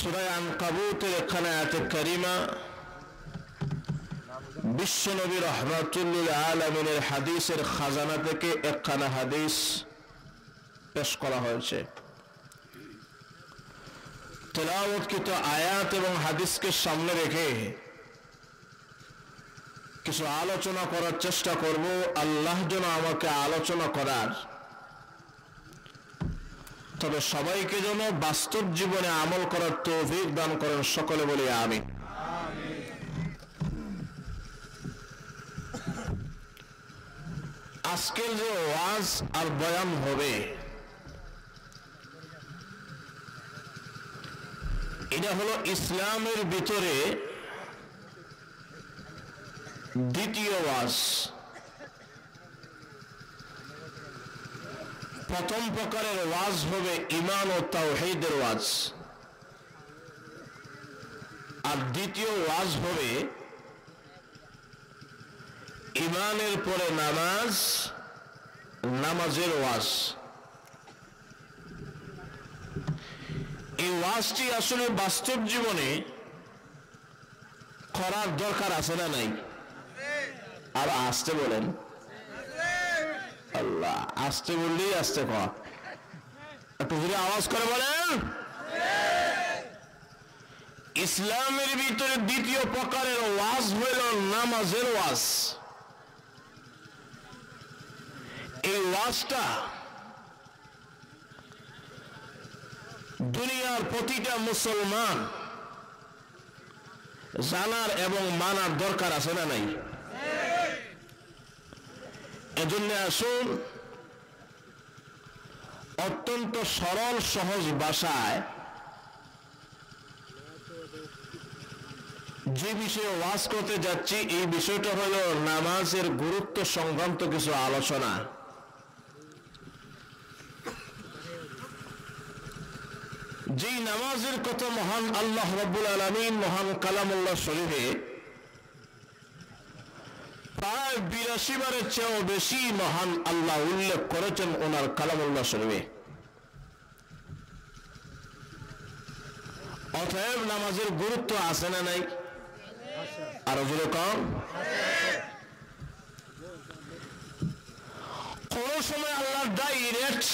সূরা আনকাবুতের একখানা আয়াতে কারিমা বিশ্বনবী রাহমাতুল লিল আলামিনের হাদিসের খাজানা থেকে একখানা হাদিস পেশ করা হয়েছে। তেলাওয়াতকৃত আয়াত এবং হাদিসকে সামনে রেখে কিছু আলোচনা করার চেষ্টা করব। আল্লাহ যেন আমাকে আলোচনা করার, তবে সবাইকে যেন বাস্তব জীবনে আমল করার তৌফিক দান করেন। সকলে বলি আমিন। আজকের যে ওয়াজ আর বয়ান হবে, এটা হলো ইসলামের ভিতরে দ্বিতীয় ওয়াজ। প্রথম প্রকারের ওয়াজ হবে ঈমান ও তাওহীদের ওয়াজ, আর দ্বিতীয় ওয়াজ হবে ঈমানের পরে নামাজ, নামাজের ওয়াজ। এই ওয়াজটি আসলে বাস্তব জীবনে করার দরকার আছে না নাই? আর আসতে বলেন, আল্লাহ আসতে বললেই আসতে কর, একটু জোরে আওয়াজ করে বলেন। ইসলামের ভিতরে দ্বিতীয় প্রকারের ওয়াজ হইল নামাজের ওয়াজ। এই ওয়াজটা দুনিয়ার প্রতিটা মুসলমান জানার এবং মানার দরকার আছে না নাই? এজন্য আসুন অত্যন্ত সরল সহজ ভাষায় যে বিষয়ে ওয়াজ করতে যাচ্ছি, এই বিষয়টা হলো নামাজের গুরুত্ব সংক্রান্ত কিছু আলোচনা। যেই নামাজের কথা মহান আল্লাহ রাব্বুল আলামিন মহান কালামুল্লাহ শরীফে প্রায় 82 বারের চেয়েও বেশি মহান আল্লাহ উল্লেখ করেছেন ওনার কালামুল্লাহ শরীফে। অতএব নামাজের গুরুত্ব আছে না নাই? আরো জোরে কম। কোন সময় আল্লাহ ডাইরেক্ট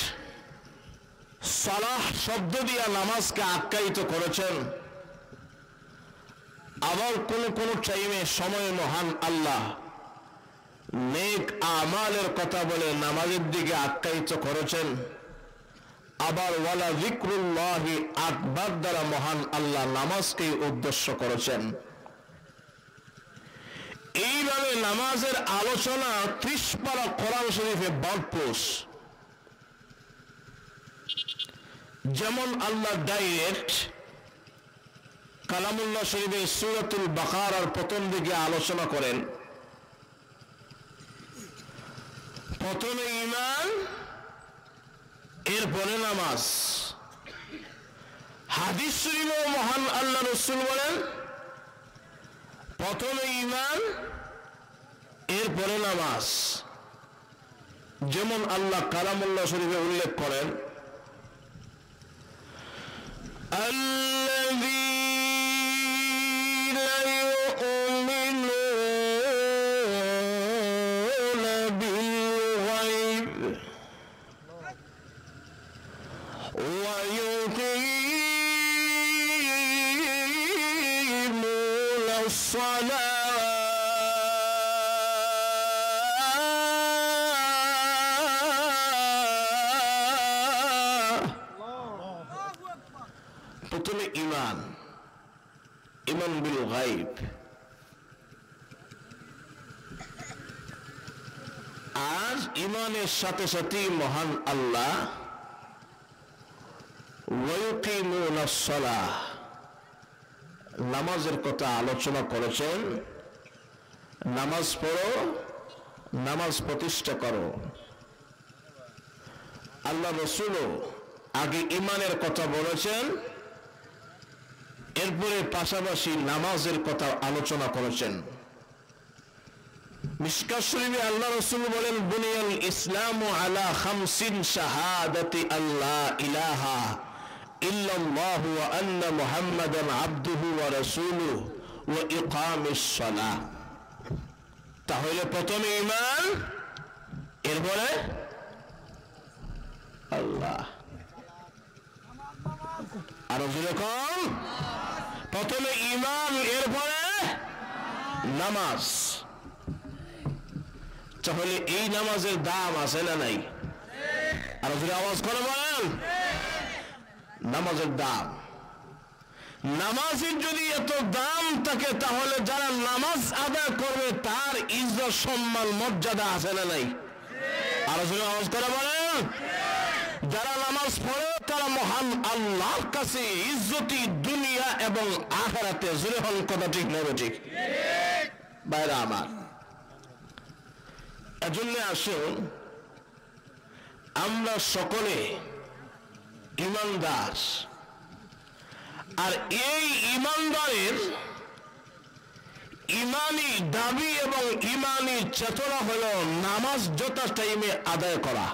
সালাহ শব্দ দিয়া নামাজকে আখ্যায়িত করেছেন, আবার কোন কোন টাইমে সময় মহান আল্লাহ নেক আমালের কথা বলে নামাজের দিকে আখ্যায়িত করেছেন, আবার ওয়ালা যিকরুল্লাহি আকবার দ্বারা মহান আল্লাহ নামাজকে উদ্দেশ্য করেছেন। এইভাবে নামাজের আলোচনা 30 পারা কোরআন শরীফে ভরপুর। যেমন আল্লাহ ডাইরেক্ট কালামুল্লাহ শরীফে সূরাতুল বাকারার প্রথম দিকে আলোচনা করেন, প্রথমে ঈমান, এরপরে নামাজ। হাদিস শরীফে মহান আল্লাহ রাসূল বলেন প্রথমে ঈমান, এরপরে নামাজ। যেমন আল্লাহ কালামুল্লাহ শরীফে উল্লেখ করেন, الذين يؤمنون بالغيب ويقيمون الصلاة প্রথমে ঈমান, ঈমান বিল গায়ব। আর ঈমানের সাথে সাথে মহান আল্লাহ ওয়ায়ুকিমুনাস সালাহ, নামাজের কথা আলোচনা করেছেন। নামাজ পড়ো, নামাজ প্রতিষ্ঠা করো। আল্লাহ রাসূলও আগে ঈমানের কথা বলেছেন, এরপরে পাশাপাশি নামাজের কথা আলোচনা করেছেন। মিশকাত শরীফে আল্লাহ রাসূল বলেন, বুনিয়াল ইসলামু আলা খামসিন শাহাদাতি আল্লাহ ইলাহা ইল্লাল্লাহু ওয়া আন্না মুহাম্মাদান আবদুহু ওয়া রাসূলুহু ওয়া ইকামিস সালাহ। তাহলে প্রথমে ঈমান, এরপরে আল্লাহ। আর যেরকম প্রথমে ঈমান, এরপরে নামাজ। তাহলে এই নামাজের দাম আছে না নাই? আর যদি আওয়াজ করে বলেন, নামাজের দাম। নামাজের যদি এত দাম থাকে তাহলে যারা নামাজ আদায় করবে তার ইজ্জত সম্মান মর্যাদা আছে না নাই? আর যদি আওয়াজ করে বলেন, যারা নামাজ পড়ে তারা মহান আল্লাহর কাছে ইজ্জতি দুনিয়া এবং আখিরাতে। জোরে হন কথা ঠিক না ঠিক? বাইরে আমার এজন্য আসুন আমরা সকলে ঈমানদার, আর এই ঈমানদারের ঈমানি দাবি এবং ঈমানি চেতনা হলো নামাজ যথা টাইমে আদায় করা।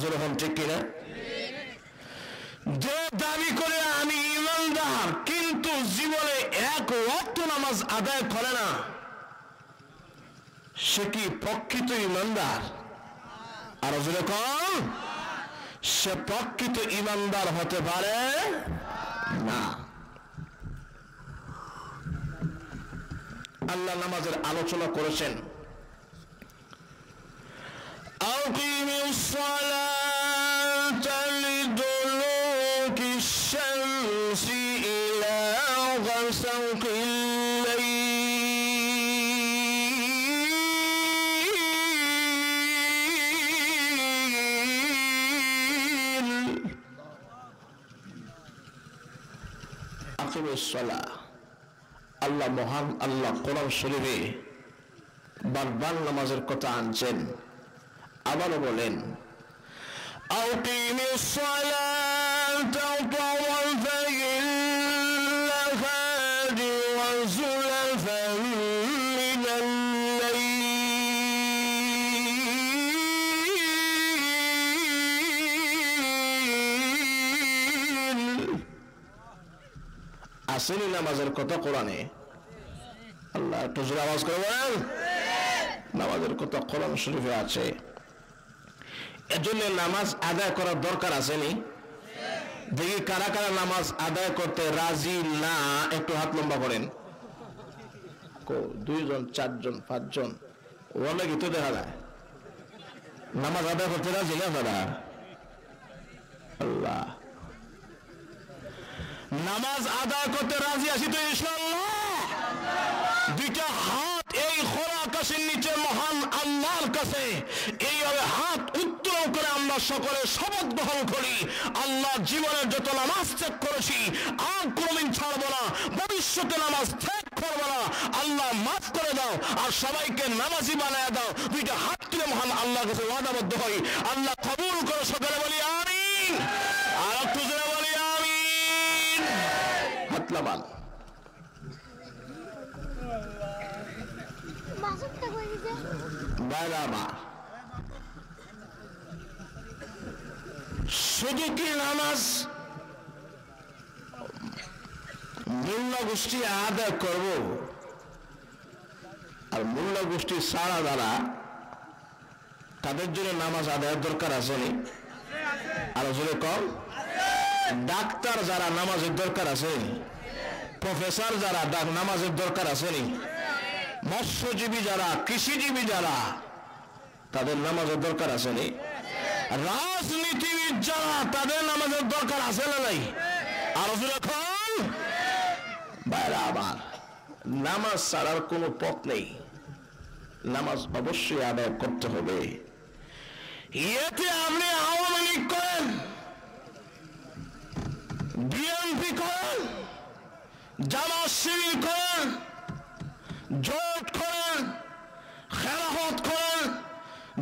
যেরকম ঠিক কিনা? যে দাবি করে আমি ঈমানদার কিন্তু জীবনে এক ওয়াক্ত নামাজ আদায় করে না, সে কি প্রকৃত ঈমানদার? আর যেরকম সে প্রকৃত ঈমানদার হতে পারে না। আল্লাহ নামাজের আলোচনা করেছেন, আকিমিস সালাতা লিদুলুকিশ শামসি ইলা গাসাকিল লাইল। আকিমিস সালাহ, আল্লাহ মহান আল্লাহ কোরআন শরীফে বারবার নামাজের কথা আনছেন। আবারও বলেন, আকিমিস সালাতা তাওয়াফাইল নাহারি ওয়া যুলাফান মিনাল লাইল। আসেনি নামাজের কথা কোরআনে? আল্লাহ একটু জোরে আওয়াজ করে বলেন, নামাজের কথা কোরআন শরীফে আছে। এজন্য নামাজ আদায় করার দরকার আসেনি? দেখি কারা কারা নামাজ আদায় করতে রাজি না, একটু হাত লম্বা করেন। 2 জন 4 জন 5 জন ওরা কি তো দেখা যায় নামাজ আদায় করতে রাজি না তারা? আল্লাহ, নামাজ আদায় করতে রাজি আছি তো ইনশাআল্লাহ। দুইটা হাত এই খোলা আকাশের নিচে মহান আল্লাহর কাছে এইভাবে হাত উত্তোলন করে আমরা সকলে শপথ গ্রহণ করি, আল্লাহ জীবনের যত নামাজ ত্যাগ করেছি আর কোনদিন ছাড়বো না, ভবিষ্যতে নামাজ ত্যাগ করবো না। আল্লাহ মাফ করে দাও আর সবাইকে নামাজি বানায় দাও। দুইটা হাত তুলে মহান আল্লাহর কাছে ওয়াদাবদ্ধ হই, আল্লাহ কবুল করে। সকলে বলি আমিন। আর একটু জোরে বলি আমিন। হাত লাগান। শুধু কি নামাজ মোল্লা গোষ্ঠী আদায় করব আর মোল্লা গোষ্ঠী সারা দ্বারা তাদের জন্য নামাজ আদায়ের দরকার আসেনি? আর জোরে কম। ডাক্তার যারা নামাজের দরকার আছে, প্রফেসর যারা নামাজের দরকার আসেনি, মৎস্যজীবী যারা, কৃষিজীবী যারা, তাদের নামাজের দরকার আসেনি? রাজনীতিবিদ যারা, তাদের নামাজের দরকার আছে না নাই? আর যখন বাইরে আবার নামাজ ছাড়ার কোনো পথ নেই, নামাজ অবশ্যই আদায় করতে হবে। এতে আপনি আওয়ামী লীগ করেন, বিএনপি করেন, জামাত শিবির করেন, জোট করেন, খেলাফত করেন,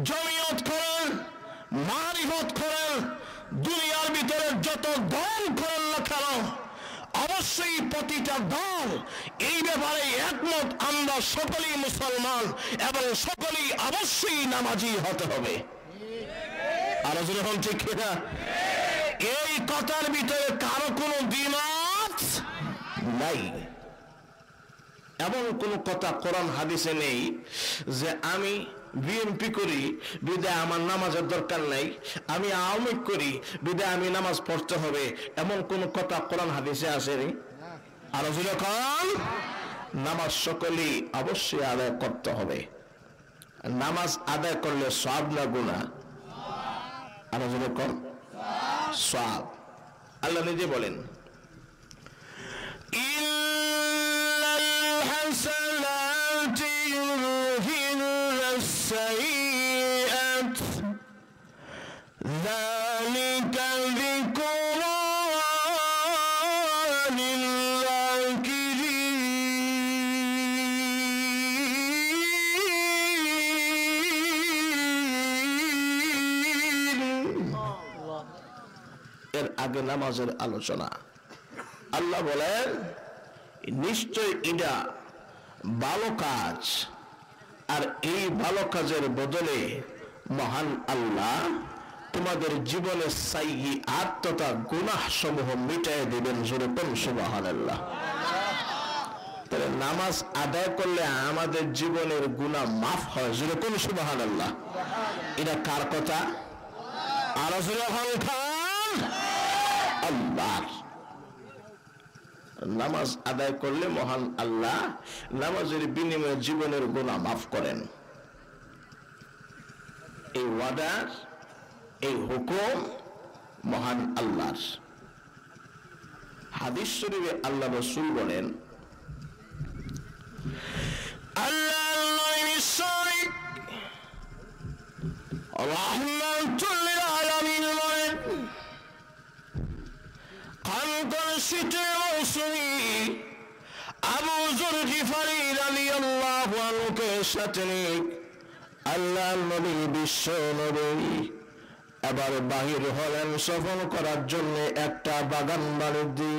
জমিয়ত করেন, মারিফত করেন, দুনিয়ার ভিতরে যত দল করেন না কেন, অবশ্যই প্রতিটা দল এই ব্যাপারে একমত, আমরা সকলেই মুসলমান এবং সকলেই অবশ্যই নামাজি হতে হবে। আর যখন ঠিক কিনা এই কথার ভিতরে কারো কোনো দ্বিমত নাই। এমন কোন কথা কোরআন হাদিসে নেই যে আমি বিএনপি করি বিদায় আমার নামাজের দরকার নাই, আমি আওয়ামী করি বিদায় আমি নামাজ পড়তে হবে, এমন কোন কথা কোরআন হাদিসে আসেনি। আর যখন নামাজ সকলেই অবশ্যই আদায় করতে হবে। নামাজ আদায় করলে সওয়াব না গুনাহ? আর যখন সওয়াব। আল্লাহ নিজে বলেন এর আগে নামাজের আলোচনা। আল্লাহ বলেন নিশ্চয় এটা ভালো কাজ, আর এই ভালো কাজের বদলে মহান আল্লাহ তোমাদের জীবনের সাইয়্যাত তথা গুনাহ সমূহ মিটায় দিবেন। জোরে পড়ুন সুবহানাল্লাহ। তাহলে নামাজ আদায় করলে আমাদের জীবনের গুনাহ মাফ হয়। জোরে পড়ুন সুবহানাল্লাহ। এটা কার কথা? আর আল্লাহ। নামাজ আদায় করলে মহান আল্লাহ নামাজের বিনিময়ে জীবনের গুনাহ মাফ করেন। এই ওয়াদার, এই হুকুম মহান আল্লাহর। হাদিস শরীফে আল্লাহ রাসূল বলেন রাহমাতুল লিল আলামিন বলেন কানকার শীতের মৌসুমে আবু যর গিফারী রাদিয়াল্লাহু আনহুকে সাথে নিয়ে আল্লাহর নবী বিশ্ব নবী এবার বাহির হলেন সফর করার জন্য একটা বাগান বাণিজ্যে।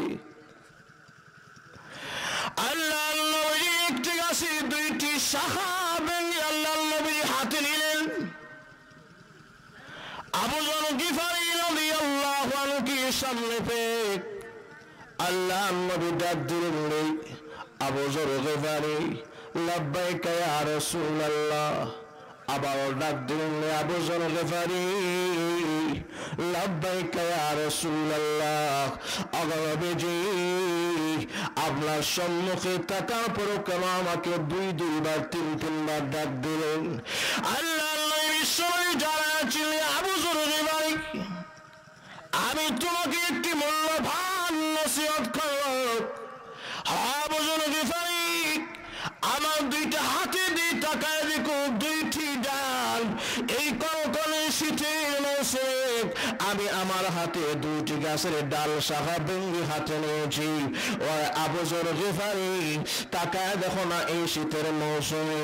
আল্লাহর নবী একটি গাছে দুইটি শাখা ভেঙে আল্লাহর নবী হাতে নিলেন। আবু যর গিফারী রাদিয়াল্লাহু আনহুকে সামনে পেয়ে আল্লাহর নবী ডাক দিলেন, আবু যর গিফারী লাব্বাইকা ইয়া রাসূলুল্লাহ। আবার ডাক দিলেন, আবু যর গিফারী লাব্বাইকা ইয়া রাসূলুল্লাহ। নবীজি আপনার সম্মুখে তাকার পরও কেন আমাকে দুইবার তিনবার ডাক দিলেন? আল্লাহর নবী সবাই যারা ছিলেন, আবু যর গিফারী আমি তোমাকে একটি মূল্যবান নসিহত করব। আবু যর গিফারী আমার দুইটা হাতে দিয়ে তাকায় দেখো দুইটি ডাল। এই কনকনে শীতের মৌসুমে আমি আমার হাতে দুইটি গাছের ডাল শাখা ভেঙে হাতে নিয়েছি। ও আবু যর গিফারী তাকায় দেখো না এই শীতের মৌসুমে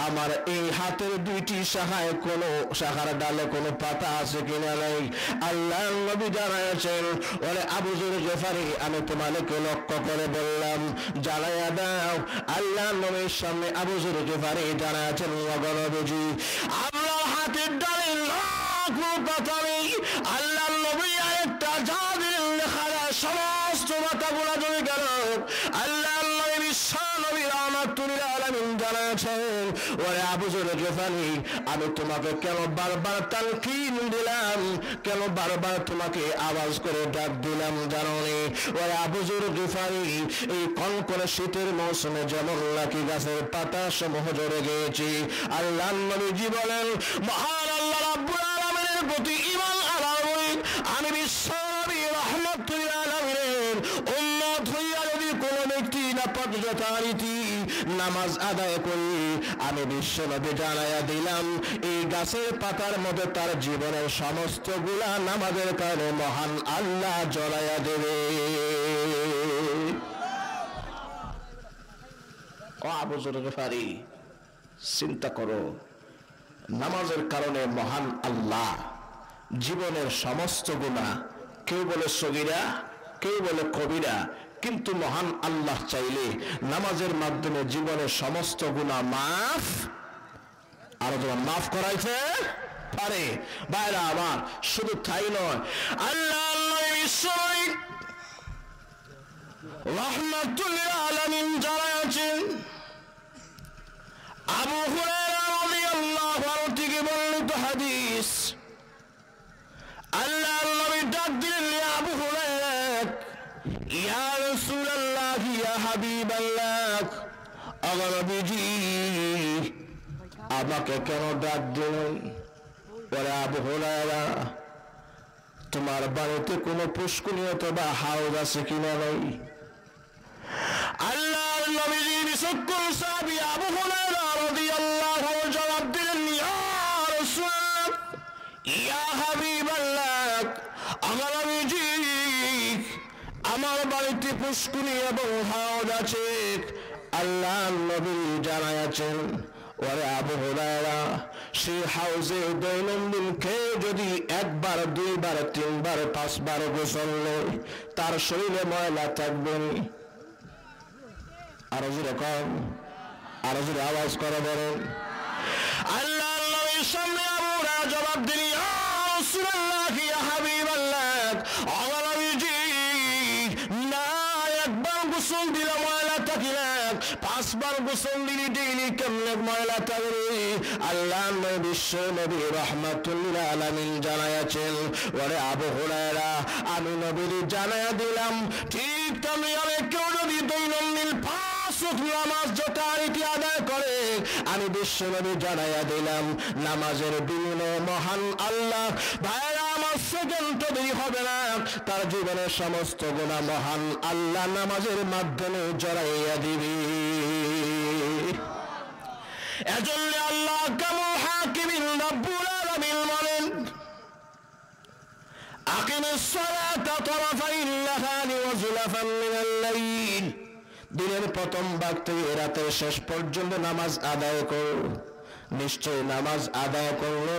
আমার এই হাতের দুইটি শাখায় কোনো শাখার ডালে কোনো পাতা আছে কিনা নাই। আল্লাহর নবী জানাচ্ছেন, ওরে আবু যর গিফারী আমি তোমাকে লক্ষ্য করে বললাম জ্বালাইয়া দাও। আল্লাহর নবীর সামনে আবু যর গিফারী জানাচ্ছেন, নবীজি আপনার হাতের ডালে লাখো পাতা নেই। আল্লাহর নবী আরেকটা জাহাজের লেখারা সমস্ত পাতাগুলা জমে গেল। আল্লাহর নবী বিশ্ব নবী রাহমাতুল লিল আলামিন জানাচ্ছেন, ওরে আবু যর গিফারী আমি তোমাকে কেন বারবার তালকিন দিলাম, কেন বারবার তোমাকে আওয়াজ করে ডাক দিলাম জানো নি? ওরে আবু যর গিফারী এই কনকনে শীতের মৌসুমে যেমন নাকি গাছের পাতা সমূহ ঝরে গিয়েছি, আল্লাহর নবীজি বলেন মহান আল্লাহ রাব্বুল আলামিনের প্রতি ঈমান আনার আমি বিশ্ব নবী রাহমাতুল লিল আলামিনের উম্মত হইয়া যদি কোন ব্যক্তি নাপাক যথারীতি নামাজ আদায় করি, আমি বিশ্ব নবী জানাইয়া দিলাম এই গাছের পাতার মধ্যে তার জীবনের সমস্ত গুলা নামাজের কারণে মহান আল্লাহ জ্বলাইয়া দেবে। ও আবু যর গিফারী চিন্তা করো, নামাজের কারণে মহান আল্লাহ জীবনের সমস্ত গুনাহ, কেউ বলে সগীরা কেউ বলে কবিরা, কিন্তু মহান আল্লাহ চাইলে নামাজের মাধ্যমে জীবনের সমস্ত গুনাহ মাফ আর মাফ করাইতে পারে। ভাইরা আমার, শুধু তাই নয়, আল্লাহ বিশ্বনবী রাহমাতুল লিল আলামিন জানাচ্ছেন, আবু হুরায়রা রাদিয়াল্লাহু আনহু থেকে বর্ণিত হাদিস, আল্লাহর নবী ডাক দিলেন, ইয়া আবু হুরায়রা, ইয়া রাসূলুল্লাহ, ইয়া হাবিবাল্লাহ, আমার নবীজি আমাকে কেন ডাক দিলেন? ওরে আবু হুরায়রা, তোমার বাড়িতে কোনো পুষ্করিণী অথবা হাউজ আছে কিনা নাই? আল্লাহর নবীজি বিচক্ষণ সাহাবী আবু হুরায়রা রাদিয়াল্লাহু আনহু জবাব দিলেন, ইয়া রাসূলুল্লাহ, ইয়া হাবিবাল্লাহ, আমার নবীজি আমার বাড়িতে পুষ্করিণী এবং হাউজ আছে। আল্লাহর নবী জানাচ্ছেন, ওরে আবু হুরায়রা, সেই হাউজে দৈনন্দিন খেয়ে যদি একবার, দুইবার, তিনবার, পাঁচবার গোসল নেয়, তার শরীরে ময়লা থাকবে। আরো যেরকম, আরো যদি আওয়াজ করে বলেন। আল্লাহর নবীর সামনে আবু হুরায়রা জবাব দিলেন, ইয়া রাসূলুল্লাহ, ইয়া হাবিবাল্লাহ, আমার নবীজি না একবার গোসল দিলে ময়লা থাকে না, পাঁচবার গোসল দিলে ডেইলি কেমনে ময়লা থাকবে? আল্লাহর নবী বিশ্ব নবী রাহমাতুল লিল আলামিন জানাচ্ছেন, ওরে আবু হুরায়রা, আমি নবীর জানায়া দিলাম, ঠিক তেমনি আমি কেউ যদি দৈনন্দিন পাঁচ ওয়াক্ত নামাজ যথারীতি আদায় করে, আমি বিশ্ব নবী জানায়া দিলাম, নামাজের বিনিময়ে মহান আল্লাহ ভাইরা আমার সেকেন্ড দেরি হবে না, তার জীবনের সমস্ত গুনাহ মহান আল্লাহ নামাজের মাধ্যমে জড়াইয়া দিবে। এজন্য আল্লাহ কামুল হাকিমিন রব্বুল আলামিন বলেন, আকিমিস সালাতা তারাফাইন নাহারি ওয়া যুলাফান মিনাল লাইল, দিনের প্রথম ভাগ থেকে রাতের শেষ পর্যন্ত নামাজ আদায় করো। নিশ্চয় নামাজ আদায় করলে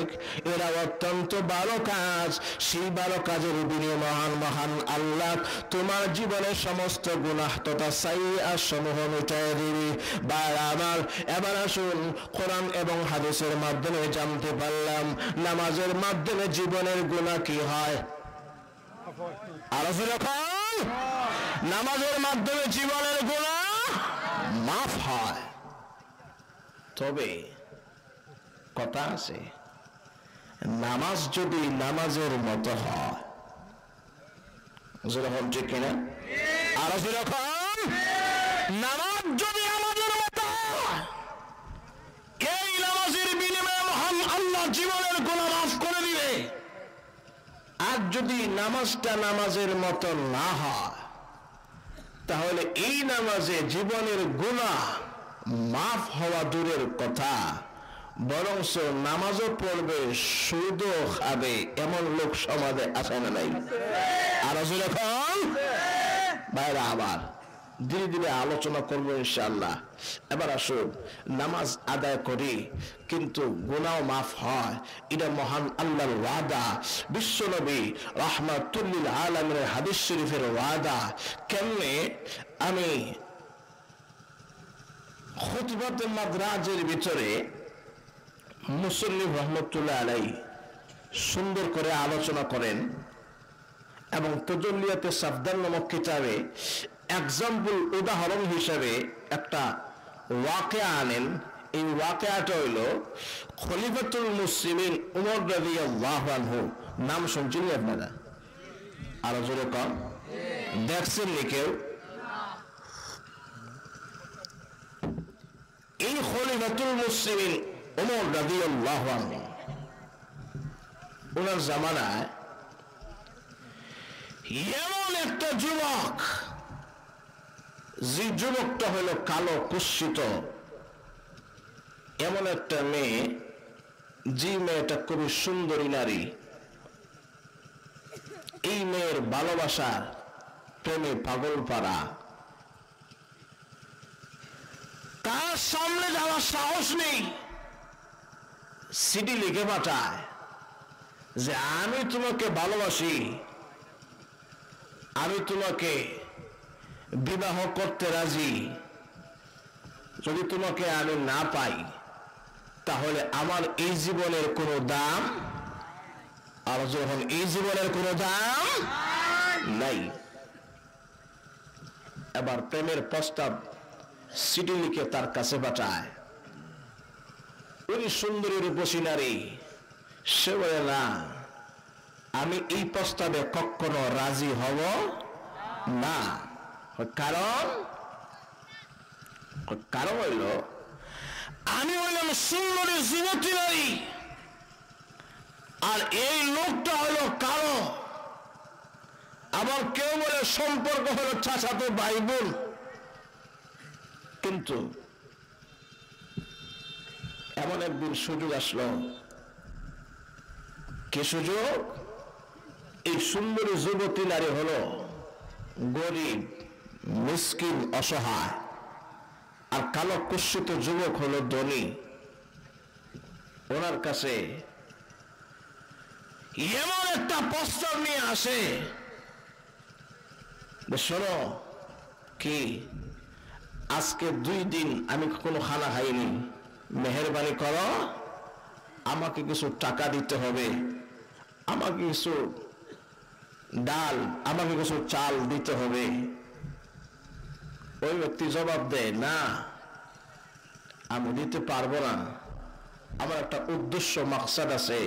এরা অত্যন্ত ভালো কাজ, সেই ভালো কাজের বিনিময়ে মহান মহান আল্লাহ তোমার জীবনের সমস্ত গুনাহ তথা সাইয়্যাত সমূহ মিটাইয়া দিবে। ভাই আমার, এবার আসুন কোরআন এবং হাদিসের মাধ্যমে জানতে পারলাম নামাজের মাধ্যমে জীবনের গুনাহ কি হয়। আরো যখন নামাজের মাধ্যমে জীবনের গুনাহ মাফ হয়। তবে কথা আছে, নামাজ যদি নামাজের মতো হয়, যেরকম ঠিক কিনা? আরো যেরকম নামাজ যদি আমাদের মতো হয়, এই নামাজের বিনিময়ে মহান আল্লাহ জীবনের গুনাহ মাফ করে দিবে। আর যদি নামাজটা নামাজের মতো না হয়, তাহলে এই নামাজে জীবনের গুনাহ মাফ হওয়া দূরের কথা, বরং নামাজও পড়বে, সুদও খাবে, এমন লোক সমাজে আছে না নাই? আর যখন বাইরে আবার ধীরে ধীরে আলোচনা করবো ইনশাআল্লাহ। এবার আসুন নামাজ আদায় করি কিন্তু গুনাহ মাফ হয়, এটা মহান আল্লাহর ওয়াদা, বিশ্বনবী রাহমাতুল লিল আলামিনের হাদিস শরীফের ওয়াদা। কেমনে? আমি খুতবাতুল মাদরাজের ভিতরে মুসল্লি রহমতুল্লাহ আলাইহি সুন্দর করে আলোচনা করেন এবং তাজাল্লিয়াতে সাফদার নামক কিতাবে এক্সাম্পল উদাহরণ হিসেবে একটা ওয়াকিয়া আনেন। এই ওয়াকিয়াটা হইল খলিফাতুল মুসলিমিন উমর রাদিয়াল্লাহু আনহু। নাম শুনছেন আপনারা? আরো জোরে কম দেখছেন নি কেউ? এই খলিফাতুল মুসলিমিন উমর রাদিয়াল্লাহু আনহু, ওনার জামানায় এমন একটা যুবক, যে যুবকটা হইল কালো কুৎসিত, এমন একটা মেয়ে, যে মেয়েটা খুবই সুন্দরী নারী, এই মেয়ের ভালোবাসার প্রেমে পাগল পারা, তার সামনে যাওয়ার সাহস নেই, চিঠি লিখে পাঠায় যে আমি তোমাকে ভালোবাসি, আমি তোমাকে বিবাহ করতে রাজি, যদি তোমাকে আমি না পাই তাহলে আমার এই জীবনের কোনো দাম, আর যখন এই জীবনের কোনো দাম নাই। এবার প্রেমের প্রস্তাব চিঠি লিখে তার কাছে পাঠায়। উনি সুন্দরী রূপসী নারী, সে বলে না, আমি এই প্রস্তাবে কখনো রাজি হব না। কারণ হইল আমি হইলাম সুন্দরী যুবতী নারী, আর এই লোকটা হলো কালো। আবার কেউ বলে সম্পর্ক হলো চাচাতো ভাই বোন। কিন্তু এমন একদিন সুযোগ আসলো। কি সুযোগ? এই সুন্দরী যুবতী নারী হলো গরিব, মিসকিন, অসহায়, আর কালো কুৎসিত যুবক হলো ধনী। ওনার কাছে এমন একটা প্রস্তাব নিয়ে আসে, শোনো, কি আজকে 2 দিন আমি কোনো খানা খাইনি, মেহেরবানি করো, আমাকে কিছু টাকা দিতে হবে, আমাকে কিছু ডাল, আমাকে কিছু চাল দিতে হবে। ওই ব্যক্তি জবাব দেয়, না, আমি দিতে পারবো না, আমার একটা উদ্দেশ্য, মাকসাদ আছে,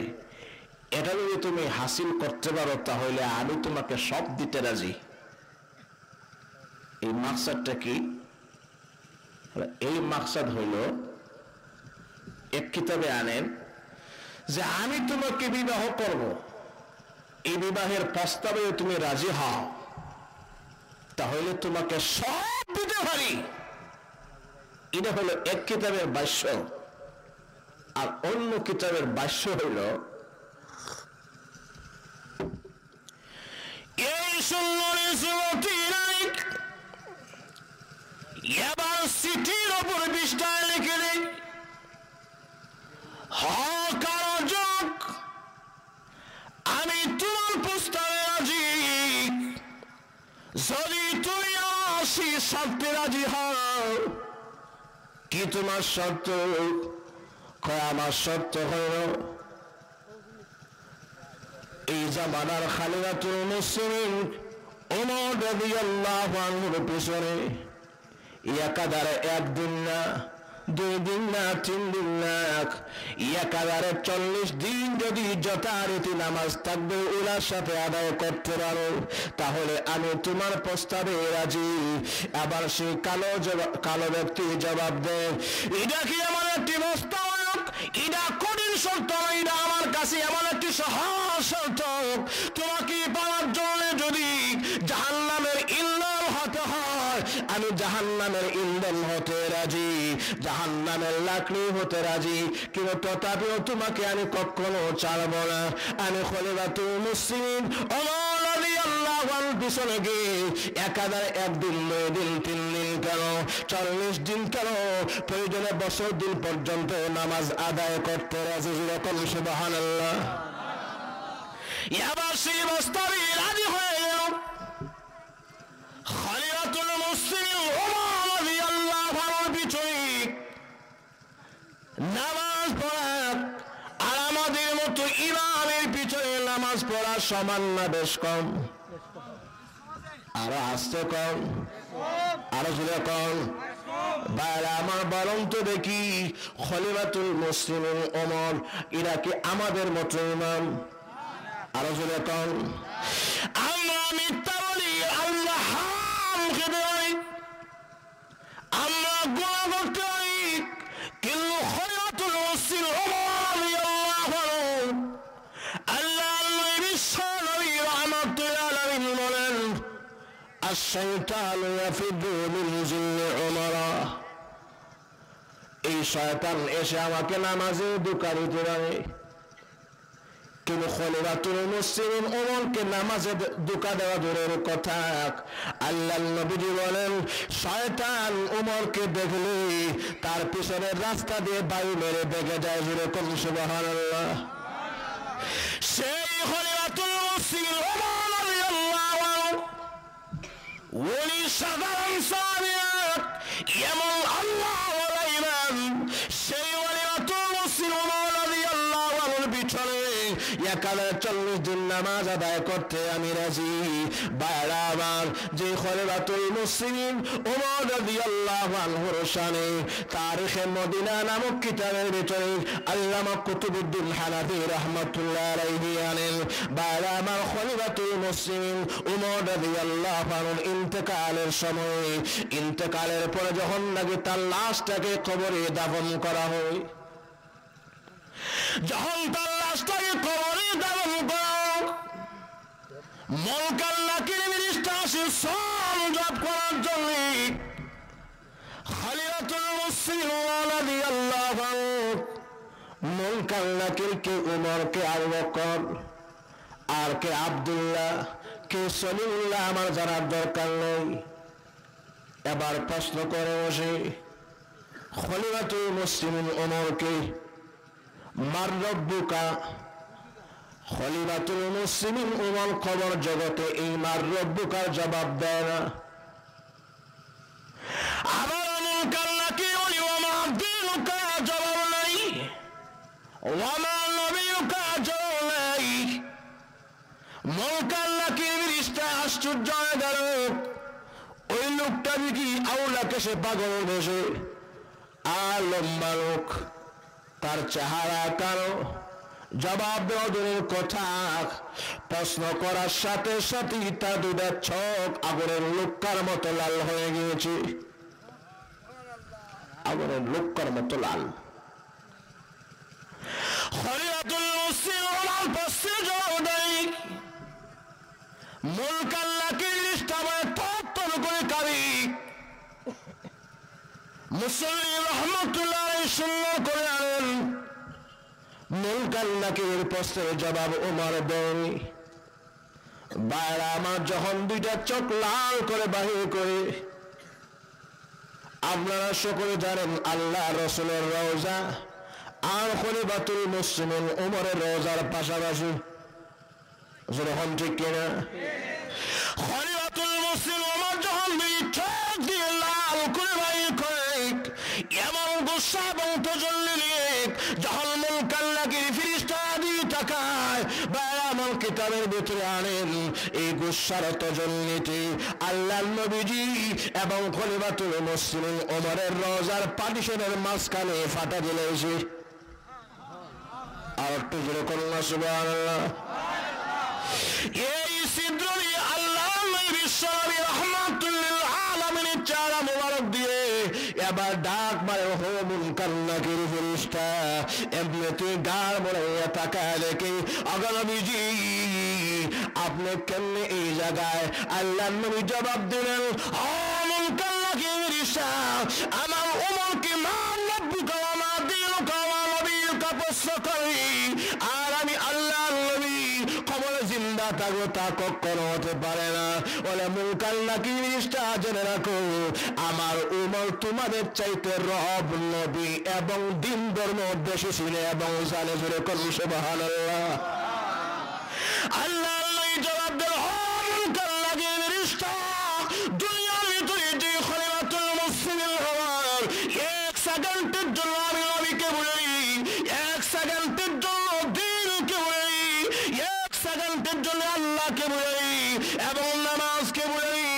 এটা যদি তুমি হাসিল করতে পারো তাহলে আমি তোমাকে সব দিতে রাজি। এই মাকসাদটা কি? এই মাকসাদ হইল, এক কিতাবে আনেন যে আমি তোমাকে বিবাহ করব, এই বিবাহের প্রস্তাবে তুমি রাজি হও তাহলে তোমাকে সব দিতে পারি। এটা হলো এক কিতাবের ভাষ্য। আর অন্য কিতাবের ভাষ্য হইল, এই সুন্দরী যুবতী নারী এবার চিঠির ওপর পৃষ্ঠায় লিখে দেয়, আমি তোমার প্রস্তাবে রাজি, যদি তুমি আসি শর্তে রাজি হও। কি তোমার শর্ত? আমার শর্ত হল, এই জামানার খালিদাতুল মুসলিমিন ওমর রাদিয়াল্লাহু আনহুর পেছনে একাধারে 1 দিন না, 2 দিন না, 3 দিন না, একাধারে 40 দিন যদি যথারীতি নামাজ থাকবে ওলার সাথে আদায় করতে পারো তাহলে আমি তোমার প্রস্তাবে রাজি। আবার সেই কালো ব্যক্তি জবাব দেয়, এটা কি আমার একটি প্রস্তাব? এটা কঠিন শর্ত, এটা আমার কাছে এমন একটি সহজ শর্ত, তোমাকে পাওয়ার জন্য যদি জাহান্নামের ইন্ধন হতে হয় আমি জাহান্নামের ইন্ধন হতে রাজি, জাহান্নামের লাকড়ি হতে রাজি, কিন্তু তথাপিও তোমাকে আমি কখনো ছাড়ব না। আমি খলিফাতুল মুসলিমিন ওমর রাদিয়াল্লাহু আনহু পিছনে গিয়ে একাধারে 1 দিন, 2 দিন, 3 দিন কেন, 40 দিন কেন, প্রয়োজনে বছর দিন পর্যন্ত নামাজ আদায় করতে রাজি। যেরকম সুবহানাল্লাহ। এবার সেই প্রস্তাবে রাজি হয়ে গেল খলিফাতুল মুসলিমিন ওমর রাদিয়াল্লাহু আনহুর পিছনে নামাজ পড়া। আর আমাদের মতো ইমামের পিছনে নামাজ পড়া সমান না বেশ কম? আরো আসতে কম, আরো জোরে কম। বাইরে আমার বরং তো দেখি খলিফাতুল মুসলিমিন ওমর এরা কি আমাদের মতো ইমাম? আরো জোরে কম। আমরা মিথ্যা বলি, আল্লাহ হারাম খেতে পারি, আমরা গুনাহ করতে পারি, কিন্তু খলিফাতুল মুসলিমিন ওমর রাদিয়াল্লাহু আনহু আল্লাহর নবী সাল্লাল্লাহু আলাইহি ওয়াসাল্লাম বলেন, আশ-শাইতানু ইয়াফিদু মিন জিল্লি উমারা, এই শয়তান এসে আমাকে নামাজে ধোঁকা দিতে পারে, কিন্তু খলিফাতুল মুসলিমিন ওমরকে নামাজে ধোঁকা দেওয়া দূরের কথা, আল্লাহর নবী বলেন শয়তান ওমরকে দেখলে তার পিছনের রাস্তা দিয়ে বায়ু মেরে দেখে যায়। যেরকম সুবহানাল্লাহ। সেই খলিফাতুল মুসলিমিন ওমর রাদিয়াল্লাহু আনহু উনি সাধারণ সাহাবী, এমন আল্লাহওয়ালা ইমাম। সেই খলিফাতুল মুসলিমিন ওমর রাদিয়াল্লাহু আনহুর পিছনে একাধারে 40 দিন না, নামাজ আদায় করতে আমি রাজি। ভাইরা আমার, যে খলিফাতুল মুসলিমিন ওমর রাদিয়াল্লাহু আনহুর শানে তারিখে মদিনা নামক কিতাবের ভিতরে আল্লামা কুতুবউদ্দিন হানাফি রাহমাতুল্লাহ আলাইহি আনেন, ভাইরা আমার, খলিফাতুল মুসলিমিন ওমর রাদিয়াল্লাহু আনহুর ইন্তেকালের সময়, ইন্তেকালের পরে যখন নাকি তার লাশটাকে কবরে দাফন করা হয়, যখন তার লাশটাকে কবরে দাফন করা হয়, মুনকার নাকির ফেরেশতা আসে সওয়াল করার জন্য। খলিফাতুল মুসলিমিন রাদিয়াল্লাহু আনহু মুনকার নাকির কে উমর, কে আবু বকর, আর কে আব্দুল্লাহ, কে সলিমুল্লাহ আমার জানার দরকার নেই। এবার প্রশ্ন করে বসে খলিফাতুল মুসলিমিন ওমরকে, মার রব্বুকা, খলিফাতুল মুসলিমিন ওমর খবর জগতে এই মার রব্বুকার জবাব দেয় না। আবার মুনকার নাকির বলি ওমা দিনুকা জবাব নাই, ওমা নবিয়ুকা জবাব নাই। মুনকার নাকির ফেরেশতা আশ্চর্য হয়ে গেল, ওই লোকটা কি আউলাকে সে পাগল বসে, আর লম্বা লোক, তার চেহারা কালো, জবাব দেওয়া দূরের কথা, প্রশ্ন করার সাথে সাথে তার দুটা চোখ আগুনের লোকার মতো লাল হয়ে গিয়েছে, আগুনের লোকার মতো লাল। খলিফাতুল মুসলিমিন প্রশ্ন জবাব দেয়, মুনকার নাকির ফেরেশতা তত্তর করে কাঁদে। মুসল্লি রহমতুল্লাহ আলাইহি সুন্নাহ করে আনেন, মুনকার নাকিরের প্রশ্নের জবাব ওমর দেয়নি। বাইরা আমার, যখন দুইটা চোখ লাল করে বাহির করে, আপনারা সকলে জানেন আল্লাহ রাসূলের রওজা আর খলিফাতুল মুসলিমিন ওমরের রওজার পাশাপাশি, যখন ঠিক কিনা? খলিফাতুল মুসলিমিন ওমর যখন দুই চোখ দিয়ে লাল করে বাহির করে, এমন গুসা এবং তজল্লি নিয়ে যখন মুনকার নাকির ফেরেশতা দিয়ে তাকায়, বাইরে আমার কিতাবের ভিতরে আনেন, এই গুসার তজল্লিতে আল্লাহর নবীজি এবং খলিফাতুল মুসলিমিন ওমরের রওজার পার্টিশনের মাঝখানে ফাটা দিয়েছে। আর একটু জোরে করুন না সুবহানাল্লাহ। এই ছিদ্রটি আল্লাহ নবী সাল্লাল্লাহু রাহমাতুল্লিল আলামিনের চেহারা মোবারক দিয়ে এবার ডাক মারে, হো মুনকার নাকির ফেরেশতা, এমনিতে গাড় বড়াইয়া তাকায় দেখে, আগে নবীজি আপনি কেমনে এই জায়গায়? আল্লাহ নবী জবাব দিলেন, ও মুনকার নাকির ফেরেশতা, আমার ওমরকে মা রব্বুকা ওয়া মা দীনুকা ওয়া নবিয়ুকা প্রশ্ন করি, আর আমি আল্লাহ নবী কবরে জিন্দা থাকবো তা কখনো হতে পারে না। বলে মুনকার নাকির ফেরেশতা জেনে রাখো, আমার উমর তোমাদের চাইতে রব, নবী এবং দিন ধর্ম বেশি ছিল এবং জানে। জোরে করুন সুবহানাল্লাহ। আল্লাহ জবাব দিল, মুনকার নাকির ফেরেশতা, দুনিয়ার ভিতরে যে খলিফাতুল মুসলিমিন হওয়ার এক সেকেন্ডের জন্য আমি নবীকে বলি, এক সেকেন্ডের জন্য দিনকে বলি, এক সেকেন্ডের জন্য আল্লাহকে বলি এবং নামাজকে বলি,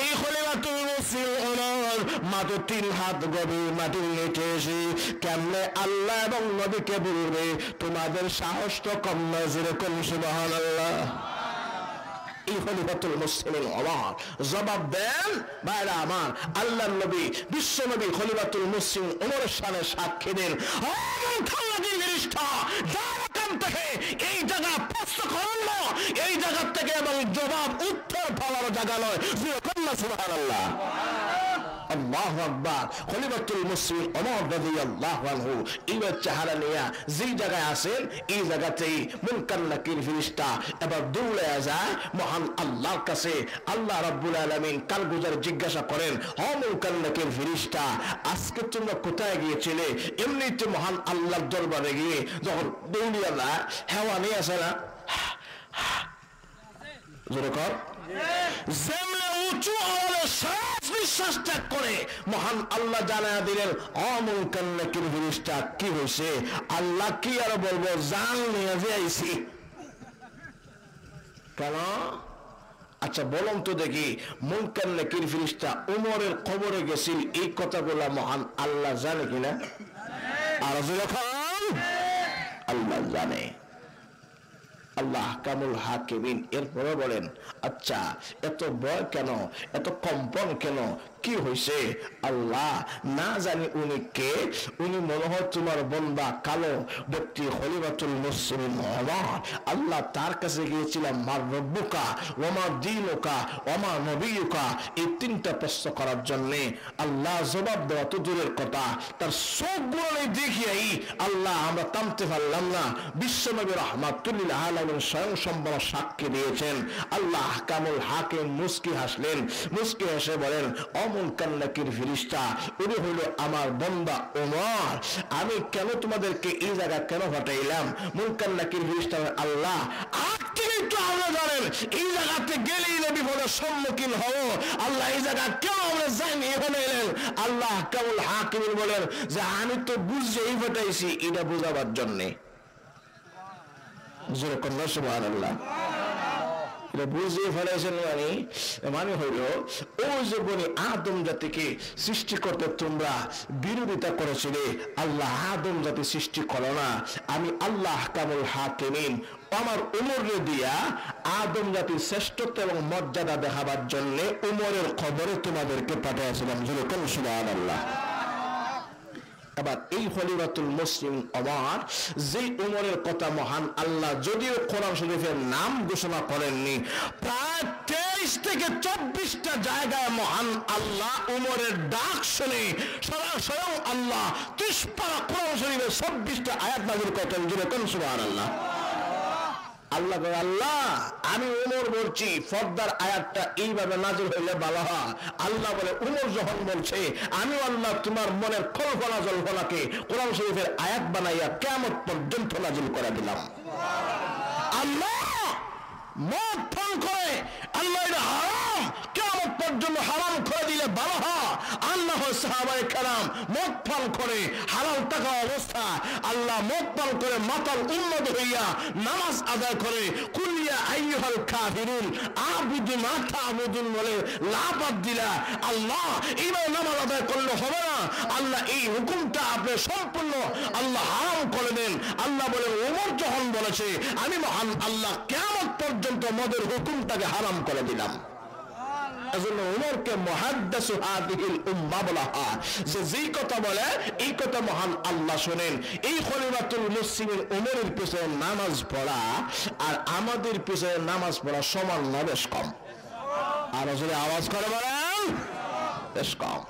এই খলিফাতুল মুসলিমিন ওমর মাত্র 3 হাত গভীর মাটির নিচে এসে কেমনে আল্লাহ এবং নবীকে বলবে? তোমাদের সাহস তো কম নয়। জোরে করুন সুবহানাল্লাহ। এই খলিফাতুল মুসলিমিন ওমর জবাব দেন, ভাইরা আমার, আল্লাহর নবী বিশ্ব নবী খলিফাতুল মুসলিমিন ওমরের শানে সাক্ষী দেন, ও মুনকার নাকির ফেরেশতা, যার থেকে এই জায়গা প্রশ্ন করেন না, এই জায়গা থেকে এবং জবাব উত্তর পাওয়ার জায়গা নয়। সুবহানাল্লাহ, আল্লাহু আকবার। খলিফাতুল মুসলিমিন ওমর রাদিয়াল্লাহু আনহু ইমার চেহারা নিয়ে যেই জায়গায় আছেন, এই জায়গাতেই মুনকার নাকির ফেরেশতা এবার দৌড়ে যায় মহান আল্লাহর কাছে। আল্লাহ রাব্বুল আলামিন কালগুজার জিজ্ঞাসা করেন, ও মুনকার নাকির ফেরেশতা, আজকে তোমরা কোথায় গিয়েছিলে? এমনিতে মহান আল্লাহর দরবারে গিয়ে যখন দৌড়িয়া না হেওয়া নিয়ে আসে না, জোরে কর, যেমনে উঁচু আওয়াজে শ্বাস নিঃশ্বাস ত্যাগ করে মহান আল্লাহ জানায়া দিলেন, ও মুনকার নাকির ফেরেশতা, কি হয়েছে? আল্লাহ কি আর বলবো, জান নিয়ে যে আইছি। কেন? আচ্ছা বলুন তো দেখি, মুনকার নাকির ফেরেশতা উমরের কবরে গেছিল, এই কথাগুলো মহান আল্লাহ জানে কিনা? আর যখন আল্লাহ জানে, আল্লাহ কামুল হাকিমিন। এরপরে বলেন, আচ্ছা এত ভয় কেন, এত কম্পন কেন, কি হয়েছে? আল্লাহ না জানি উনি কে, উনি মনে হয় তোমার বান্দা কালো ব্যক্তি খলিফাতুল মুসলিমিন ওমর। আল্লাহ তার কাছে গিয়েছিলাম, মার রব্বুকা ওমা দীনুকা ওমা নবিয়ুকা, এই তিনটা প্রশ্ন করার জন্য। আল্লাহ জবাব দেওয়া তো দূরের কথা, তার সবগুলো দেখিয়াই আল্লাহ আমরা থামতে পারলাম না। বিশ্বনবী রাহমাতুল লিল আলামিন স্বয়ং সম্পূর্ণ সাক্ষী দিয়েছেন। আল্লাহ কামুল হাকিম মুস্কি হাসলেন, মুস্কি হেসে বলেন, মুনকার নাকির ফেরেশতা, উনি হইল আমার বান্দা ওমর। আমি কেন তোমাদেরকে এই জায়গা কেন হটাইলাম? মুনকার নাকির ফেরেশতা, আল্লাহ আজ থেকে একটু আমরা জানেন এই জায়গাতে গেলেই না বিপদের সম্মুখীন হব। আল্লাহ এই জায়গা কেন আমরা যাইনি, এখানে এলেন? আল্লাহ কামুল হাকিম বলেন যে আমি তো বুঝেই হটাইছি, এটা বোঝাবার জন্যে। সুবহানাল্লাহ। বুঝিয়ে ফেলেছেন মানে হইল ও যে বনি আদম জাতিকে সৃষ্টি করতে তোমরা বিরোধিতা করেছিলে, আল্লাহ আদম জাতি সৃষ্টি করো না। আমি আল্লাহ কামুল হাকিমিন আমার উমরে দিয়া আদম জাতির শ্রেষ্ঠত্ব এবং মর্যাদা দেখাবার জন্য উমরের খবরে তোমাদেরকে পাঠিয়েছিলাম। যেরকম সুবহানাল্লাহ। আবার এই খলিফাতুল মুসলিম ওমর, যে উমরের কথা মহান আল্লাহ যদিও কোরআন শরীফের নাম ঘোষণা করেননি, প্রায় 23 থেকে 24টা জায়গায় মহান আল্লাহ উমরের ডাক শুনে স্বয়ং আল্লাহ 30 পারা কোরআন শরীফের 26টা আয়াত নাযিল করেন। যেরকম সুবহানাল্লাহ। আল্লাহ আল্লাহ আমি উমর বলছি, ফর্দার আয়াতটা এইভাবে নাজিল হইলে ভালো হয়। আল্লাহ বলে উমর যখন বলছে, আমি আল্লাহ তোমার মনের কল্পনা জল্পনাকে কোরআন শরীফের আয়াত বানাইয়া কিয়ামত পর্যন্ত নাজিল করে দিলাম। আল্লাহ মদ পান করে, আল্লাহ এটা হারাম, কিয়ামত পর্যন্ত হারাম করে দিলে ভালো হয়। আল্লাহ সাহাবায়ে কেরাম মদ পান করে হালাল টাকা অবস্থা, আল্লাহ মদ পান করে মাতাল উন্মত হইয়া নামাজ আদায় করে কুলিয়া আইয়ুহাল কাফিরুন আবুদু মা তা'বুদুন বলে লাপাত দিলা। আল্লাহ এইভাবে নামাজ আদায় করলে হবে না, আল্লাহ এই হুকুমটা আপনি সম্পূর্ণ আল্লাহ হারাম করে দেন। আল্লাহ বলেন ওমর যখন বলেছে, আমি মহান আল্লাহ কিয়ামত পর্যন্ত মদের হুকুমটাকে হারাম করে দিলাম। এজন্য উমরকে মুহাদ্দিসু হাদিহিল উম্মাহ বলা হয়, যে যেই কথা বলে এই কথা মহান আল্লাহ শুনেন। এই খলিফাতুল মুসলিমিন উমরের পিছনে নামাজ পড়া আর আমাদের পিছনে নামাজ পড়া সমান না বেশ কম? আর যদি আওয়াজ করে বলেন বেশ কম।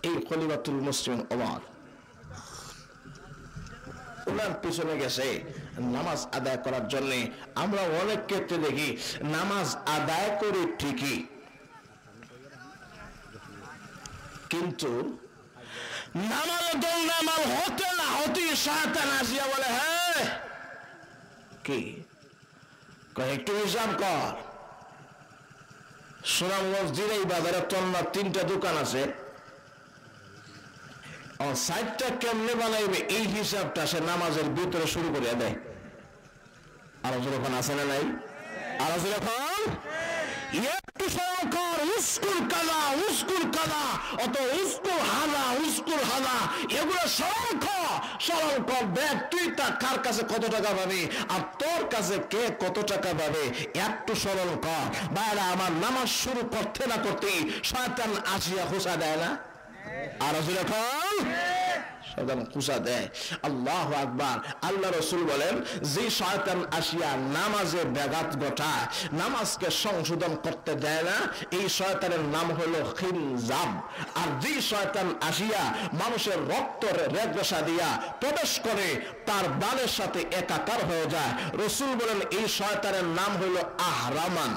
এই খলিফাতুল মুসলিমিন উমর ওনার পিছনে গেছে নামাজ আদায় করার জন্য। আমরা অনেক ক্ষেত্রে দেখি নামাজ আদায় করে ঠিকই, কিন্তু নামাজ নামাজ হতে না হতে শয়তান আসিয়া বলে, হ্যাঁ কি একটু হিসাব কর। সুনামগঞ্জ জিরাই বাজারে তন্নার 3টা দোকান আছে, 60টা কেমনে বানাইবে এই হিসাবটা সে নামাজের ভিতরে শুরু করে দেয়। আরো যখন আছে না নাই? আরো যখন একটু সরকার উস্কুর কালা উস্কুর কালা, অত উস্কুর হালা উস্কুর হালা, এগুলো সরল কর দেখ তুই তা কার কাছে কত টাকা পাবি আর তোর কাছে কে কত টাকা পাবে, একটু সরল কর। বাইরে আমার নামাজ শুরু করতে না করতেই শয়তান আসিয়া খোঁচা দেয় না? আর যখন শয়তান খোঁচা দেয়, আল্লাহু আকবার। আল্লাহ রাসূল বলেন, যে শয়তান আসিয়া নামাজে ব্যাঘাত ঘটায়, নামাজকে সংশোধন করতে দেয় না, এই শয়তানের নাম হলো খিনজাব। আর যে শয়তান আসিয়া মানুষের রক্ত রেগরেশা দিয়া প্রবেশ করে তার বালের সাথে একাকার হয়ে যায়, রাসূল বলেন এই শয়তানের নাম হলো আহরামান।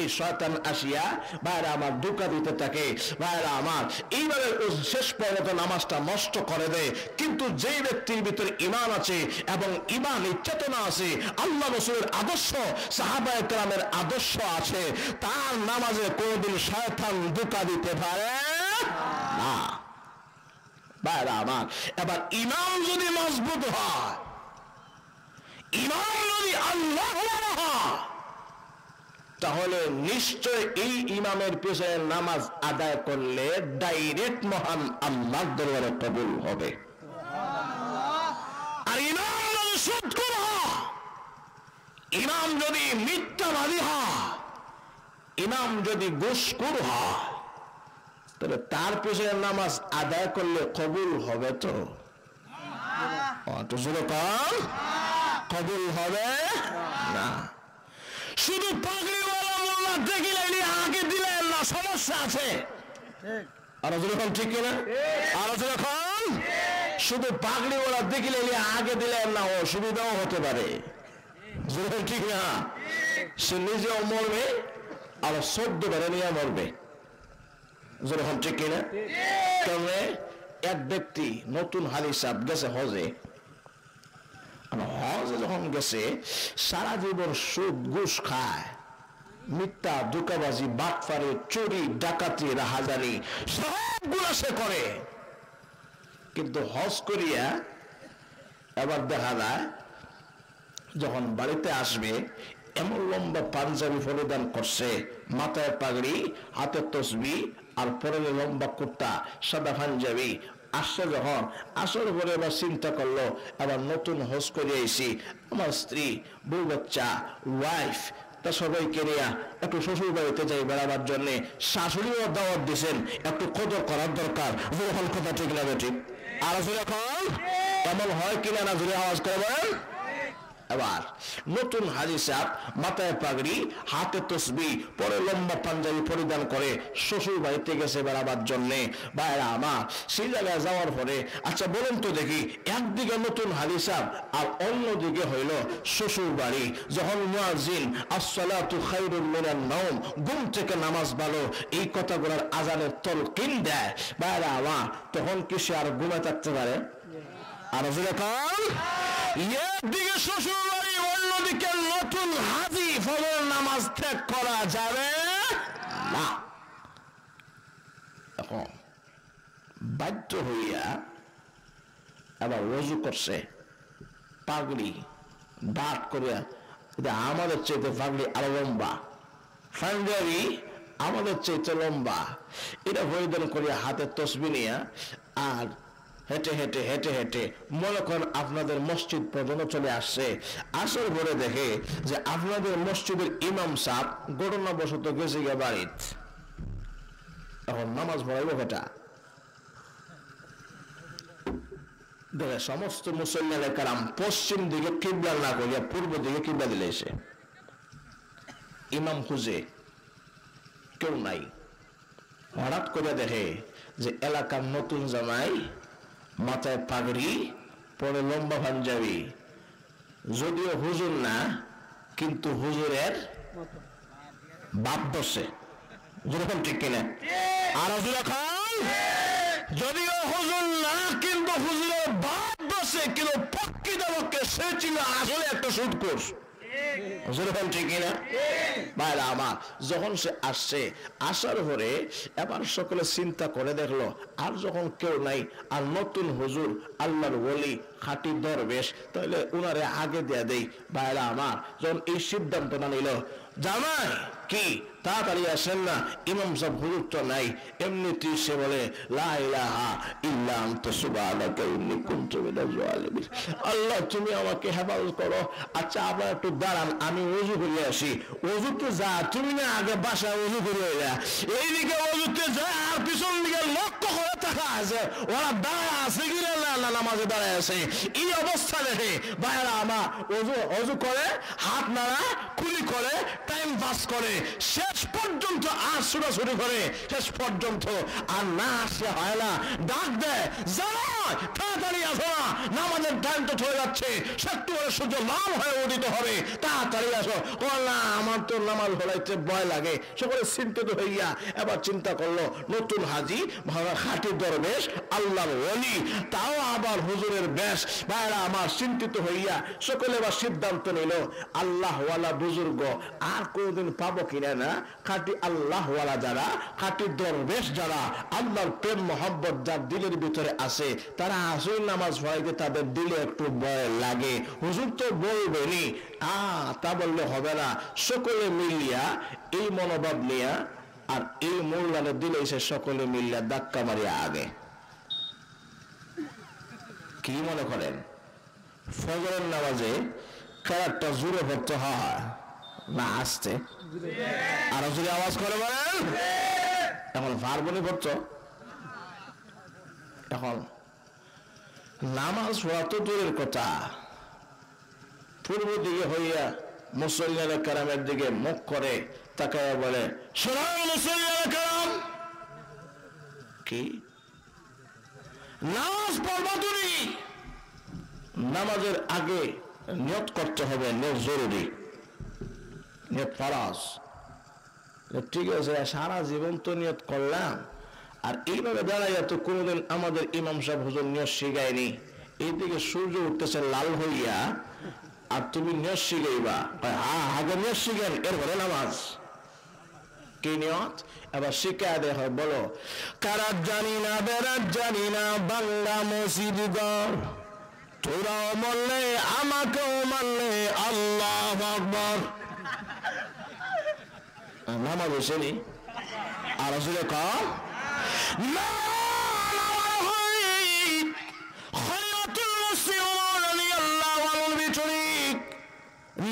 এই শয়তান আসিয়া ভাইরা আমার ধোঁকা দিতে থাকে, ভাইরা আমার এইভাবে শেষ পর্যন্ত নামাজটা নষ্ট করে দেয়। কিন্তু যে ব্যক্তির ভিতরে ঈমান আছে এবং ঈমান চেতনা আছে, আল্লাহ রাসূলের আদর্শ সাহাবায়ে কেরামের আদর্শ আছে, তার নামাজে কোনদিন শয়তান ধোঁকা দিতে পারে না। ভাইরা আমার এবার ঈমান যদি মজবুত হয়, ইমাম যদি আল্লাহ তাহলে নিশ্চয় এই ইমামের পেছনে নামাজ আদায় করলে ডাইরেক্ট মহান আল্লাহর দরবারে কবুল হবে। আর ইমাম যদি সুদখোর হয়, ইমাম যদি মিথ্যাবাদী হয়, ইমাম যদি ঘুষখোর হয়, তাহলে তার পেছনে নামাজ আদায় করলে কবুল হবে তো? কবুল হবে না। শুধু পাগড়িওয়ালা মোল্লা দেখিলে আগে দিলেন না, সমস্যা আছে। আর যখন ঠিক কিনা, আর যখন শুধু পাগড়িওয়ালা দেখিলে আগে দিলেন না, অসুবিধাও হতে পারে। ঠিক না, সে নিজেও মরবে আর 14 বারে নিয়ে মরবে। যখন ঠিক কিনা, তবে এক ব্যক্তি নতুন হালি সাহেব গেছে হজে, হজে যখন গেছে সারা জীবন সুদ ঘুষ খায়, মিথ্যা ধোঁকাবাজি বাটফারি চুরি ডাকাতি রাহাজানি সবগুলো সে করে। কিন্তু হজ করিয়া এবার দেখা যায় যখন বাড়িতে আসবে এমন লম্বা পাঞ্জাবি পরিধান করছে, মাথায় পাগড়ি, হাতে তসবি আর পরনে লম্বা কুর্তা, সাদা পাঞ্জাবি। আসছে যখন আসর পরে এবার চিন্তা করলো আবার নতুন হজ করে আইছি, আমার স্ত্রী বউ বাচ্চা ওয়াইফ তা সবাইকে নিয়ে একটু শ্বশুর বাড়িতে যাই বেড়াবার জন্য। শাশুড়িও দাওয়াত দিচ্ছেন, একটু কদর করার দরকার। যখন কথা ঠিক না ঠিক আর এখন এমন হয় কিনা না, জুড়ে আওয়াজ করে বলেন। এবার নতুন হাজি সাহেব মাথায় পাগড়ি, হাতে তসবি, পরে লম্বা পাঞ্জাবি পরিধান করে শ্বশুর বাড়িতে গেছে বেড়াবার জন্য। ভাইরা আমার, সেই জায়গায় যাওয়ার পরে আচ্ছা বলুন তো দেখি, একদিকে নতুন হাজি সাহেব আর অন্যদিকে হইল শ্বশুর বাড়ি। যখন মুয়াজ্জিন আসসালাতু খায়রুম মিনান নাওম, ঘুম থেকে নামাজ ভালো, এই কথাগুলোর আজানের তলকিন দেয়, ভাইরা আমার, তখন কি সে আর ঘুমে থাকতে পারে? আর যখন একদিকে শ্বশুর বাড়ি, অন্যদিকে নতুন হাজি, ফজর নামাজ ত্যাগ করা যাবে না। এখন বাধ্য হইয়া আবার ওযু করছে, পাগড়ি দাঁত করিয়া, আমাদের চাইতে পাগড়ি আরো লম্বা, পাঞ্জাবি আমাদের চাইতে লম্বা, এটা পরিধান করিয়া হাতে তসবি নিয়া আর হেঁটে হেঁটে হেঁটে হেঁটে মনে করেন আপনাদের মসজিদ পর্যন্ত চলে আসছে। আসর পরে দেখে যে আপনাদের মসজিদের ইমাম সাহেব ঘটনাবশত গেছে গিয়ে বাড়িত, এখন নামাজ পড়াইব বেটা। দেখে সমস্ত মুসলমানের কারাম পশ্চিম দিকে কিবলা না করিয়া পূর্ব দিকে কিবলা দিলে এসে ইমাম খুঁজে কেউ নাই। হঠাৎ করে দেখে যে এলাকার নতুন জামাই, মাথায় পাগড়ি, পরে লম্বা পাঞ্জাবি, যদিও হুজুর না কিন্তু হুজুরের বাপ বসে। যেরকম ঠিক কিনা, আর যদিও হুজুর না কিন্তু হুজুরের বাপ বসে, কিন্তু প্রকৃত পক্ষে সে ছিল আসলে একটা সুদখোর। যখন সে আসছে, আসার পরে এবার সকলে চিন্তা করে দেখলো আর যখন কেউ নাই, আর নতুন হুজুর আল্লাহর ওলি খাঁটি দরবেশ, তাহলে উনারে আগে দেয়া দেই। ভাইরা আমার, যখন এই সিদ্ধান্ত না নিল, জামাই কি তাড়াতাড়ি আসেন না, ইমাম সাহেব হুজুর তো নাই, এমনিতেই সে বলে লা ইলাহা ইল্লা আনতা সুবহানাকা ইন্নী কুনতু মিনাজ জালিমিন। আল্লাহ তুমি আমাকে হেফাজত করো। আচ্ছা আপনারা একটু দাঁড়ান, আমি ওযু করে আসি। ওযুতে যা, তুমি না আগে বাসায় ওযু করে এলা, এইদিকে ওযুতে যা আর পিছন দিকে লক্ষ্য করে থাকা আছে ওরা দাঁড়া আছে কিনা না নামাজে দাঁড়ায় আছে। এই অবস্থা দেখে ভাইরা আমার ওযু করে, হাত নাড়া কুলি করে, টাইম পাস করে, শেষ পর্যন্ত আর ছোটাছুটি করে, শেষ পর্যন্ত আর না আসে হয় না, ডাক দেয়, যাই তাড়াতাড়ি আসো না, নামাজের টাইম তো চলে যাচ্ছে, সেক্টরের সূর্য লাল হয়ে উদিত হবে, তাড়াতাড়ি আসো। না আমার তো নামাজ পড়াইতে ভয় লাগে। সকলে চিন্তিত হইয়া এবার চিন্তা করলো, নতুন হাজি, খাঁটি দরবেশ, আল্লাহর ওলি, তাও আবার হুজুরের বেশ। ভাইরা আমার, চিন্তিত হইয়া সকলে এবার সিদ্ধান্ত নিল, আল্লাহওয়ালা বুজুর্গ আর কোনদিন পাবো কিনা না, খাঁটি আল্লাহওয়ালা যারা, খাঁটি দরবেশ যারা, আল্লাহর প্রেম মহব্বত যার দিলের ভিতরে আছে, তারা আসল নামাজ পড়াইতে তাদের দিলে একটু ভয় লাগে। হুজুর তো বলবেনি, তা বললে হবে না। সকলে মিলিয়া এই মনোভাব নিয়া আর এই মূল্যানের দিলে এসে সকলে মিলিয়া ধাক্কা মারিয়া আগে। কি মনে করেন ফজরের নামাজে কারারটা জোরে পড়তে হয় না আসতে? আরো জোরে আওয়াজ করে বলেন। এখন ভারবনি পড়তো। এখন নামাজ পড়া তো দূরের কথা, পূর্ব দিকে হইয়া মুসল্লিয়ানে কারামের দিকে মুখ করে তাকায়া বলে, শোনাও মুসল্লিয়ানে কারাম, কি নামাজ পড়বা তুমি? নামাজের আগে নিয়ত করতে হবে, নিয়ত জরুরি, নিয়ত ফরজ। ঠিক আছে, সারা জীবন তো নিয়ত করলাম, আর এইভাবে দাঁড়াইয়া তো কোনোদিন আমাদের ইমাম সাহেব হুজুর নিয়ত শিখায়নি। এইদিকে সূর্য উঠতেছে লাল হইয়া, আর তুমি নিয়ত শিখাইবা? আগে নিয়ত শিখেন, এরপরে নামাজ। কি নিয়ত? এবার শিখা দেয় হয়, বলো, কারাত জানি না, বেরাত জানি না, বাংলা মসজিদ ঘর, তোরাও বললে আমাকেও মানলে, আল্লাহু আকবার। নামাজ হয়েছেনি? আর আসলে কম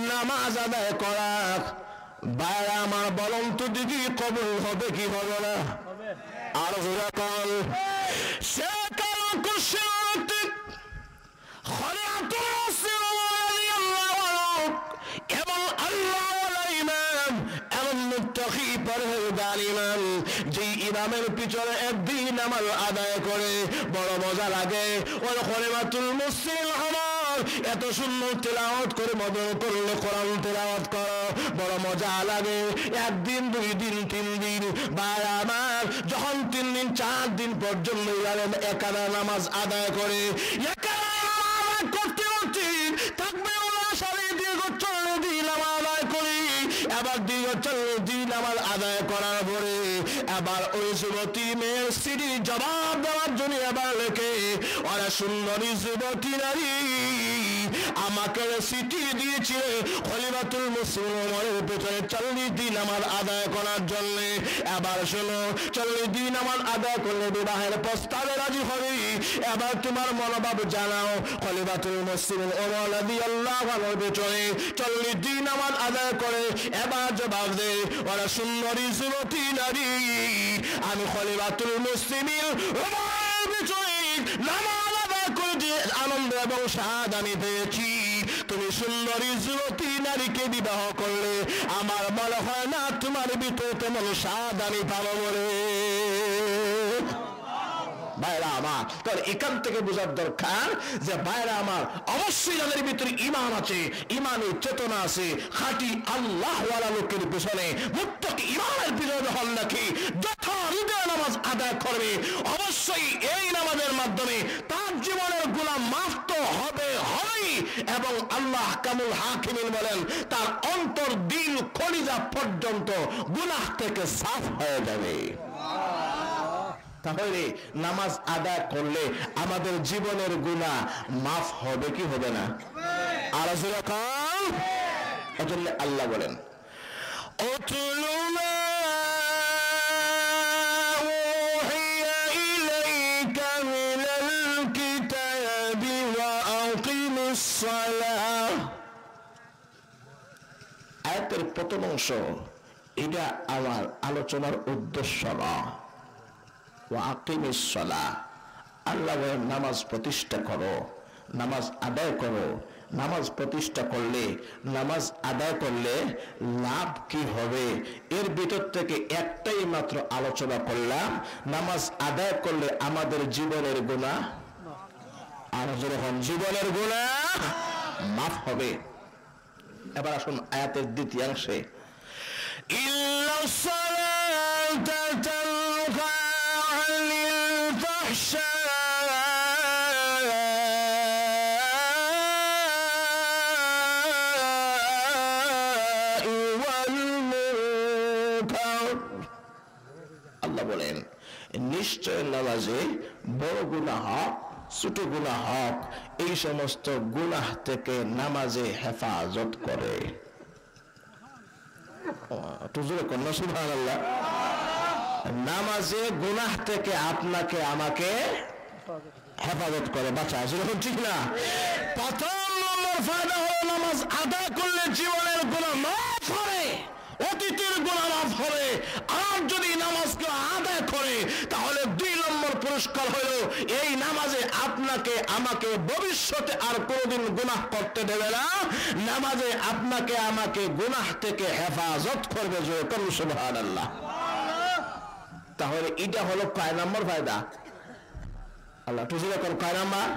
নামাজ আদায় করা। বাইরে আমার বলন তো দিদি কবুল হবে কি হবে না? আর কল সে কারণ করছে এবং আল্লাহ ইমাম এমন মুত্তাকি পরহেজগার ইমাম, যে ইমামের পিছনে একদিন নামাজ আদায় করে বড় মজা লাগে। ওই খলিফাতুল মুসলিম আমার এত সুন্দর তেলাওয়াত করে, মদন করলে কোরআন তেলাওয়াত করো, বড় মজা লাগে। একদিন, 2 দিন, 3 দিন, ভাই আমার যখন 3 দিন 4 দিন পর্যন্ত একানা নামাজ আদায় করে, একানা নামাজ করতে করতে থাকবে দীর্ঘ 40 দিন নামাজ আদায় করি। এবার দীর্ঘ 40 দিন নামাজ আদায় করার পরে এবার ওই যুবতী মেয়ের স্ত্রী জবাব দেওয়ার জন্য এবার লেখে, ওরা সুন্দরী যুবতী নারী আমাকে চিঠি দিয়েছে খলিফাতুল মুসলিম ওমরের পেছনে 40 দিন নামাজ আদায় করার জন্য। এবার শোনো, 40 দিন নামাজ আদায় করলে বিবাহের প্রস্তাবে রাজি হবে। এবার তোমার মনোভাব জানাও। খলিফাতুল মুসলিম ওমর রাদিয়াল্লাহু আনহুর পেছনে 40 দিন নামাজ আদায় করে এবার জবাব দে, ওরা সুন্দরী যুবতী নারী আমি খলিফাতুল মুসলিমের ওমরের পেছনে নামাজ আদায় করে যে আনন্দ এবং স্বাদ আমি পেয়েছি, তুমি সুন্দরী যুবতী নারীকে বিবাহ করলে আমার মনে হয় না তোমার ভিতরে তেমন স্বাদ আমি পাবো বলে। ভাইরা আমার, তাহলে এখান থেকে বোঝার দরকার যে ভাইরা আমার অবশ্যই যাদের ভিতরে ঈমান আছে, ঈমানের চেতনা আছে, খাঁটি আল্লাহওয়ালা লোকের পিছনে মুত্তাকি ঈমানের পিছনে হল নাকি যথারীতি নামাজ আদায় করবে, অবশ্যই এই নামাজের মাধ্যমে তার জীবনের গুনাহ মাফ তো হবে হবেই, এবং আল্লাহ কামুল হাকিমিন বলেন তার অন্তর, দিল, কলিজা পর্যন্ত গুনাহ থেকে সাফ হয়ে যাবে। তাহলে নামাজ আদায় করলে আমাদের জীবনের গুনাহ মাফ হবে কি হবে না? আর এজন্য আল্লাহ বলেন, উতলু মা উহিয়া ইলাইকা মিনাল কিতাবি ওয়া আকিমিস সালাহ। আয়াতের প্রথম অংশ, এটা আমার আলোচনার উদ্দেশ্য না। আল্লাহ নামাজ প্রতিষ্ঠা করো, নামাজ আদায় করো। নামাজ প্রতিষ্ঠা করলে, নামাজ আদায় করলে লাভ কি হবে, এর ভিতর থেকে একটাই মাত্র আলোচনা করলাম। নামাজ আদায় করলে আমাদের জীবনের গুনাহ, আর যখন জীবনের গুনাহ মাফ হবে। এবার আসুন আয়াতের দ্বিতীয়াংশে, আল্লাহ বলেন নিশ্চয় নামাজে বড় গুনাহ ছোট গুনাহ হোক, এই সমস্ত গুনাহ থেকে নামাজে হেফাজত করে। সুবহানাল্লাহ। নামাজে গুনাহ থেকে আপনাকে আমাকে হেফাজত করে, বাঁচায়। ঠিক না? প্রথম নম্বর ফায়দা হলো নামাজ আদায় করলে জীবনের গুনাহ মাফ হবে, অতীতের গুনাহ মাফ হবে। আর যদি নামাজকে আদায় করে তাহলে 2 নম্বর পুরস্কার হলো এই নামাজে আপনাকে আমাকে ভবিষ্যতে আর কোনোদিন গুনাহ করতে দেবে না। নামাজে আপনাকে আমাকে গুনাহ থেকে হেফাজত করবে। সুবহানাল্লাহ। তাহলে এটা হলো কয় নম্বর ফায়দা? আল্লাহ তুজুরে কোন কয় নাম্বার?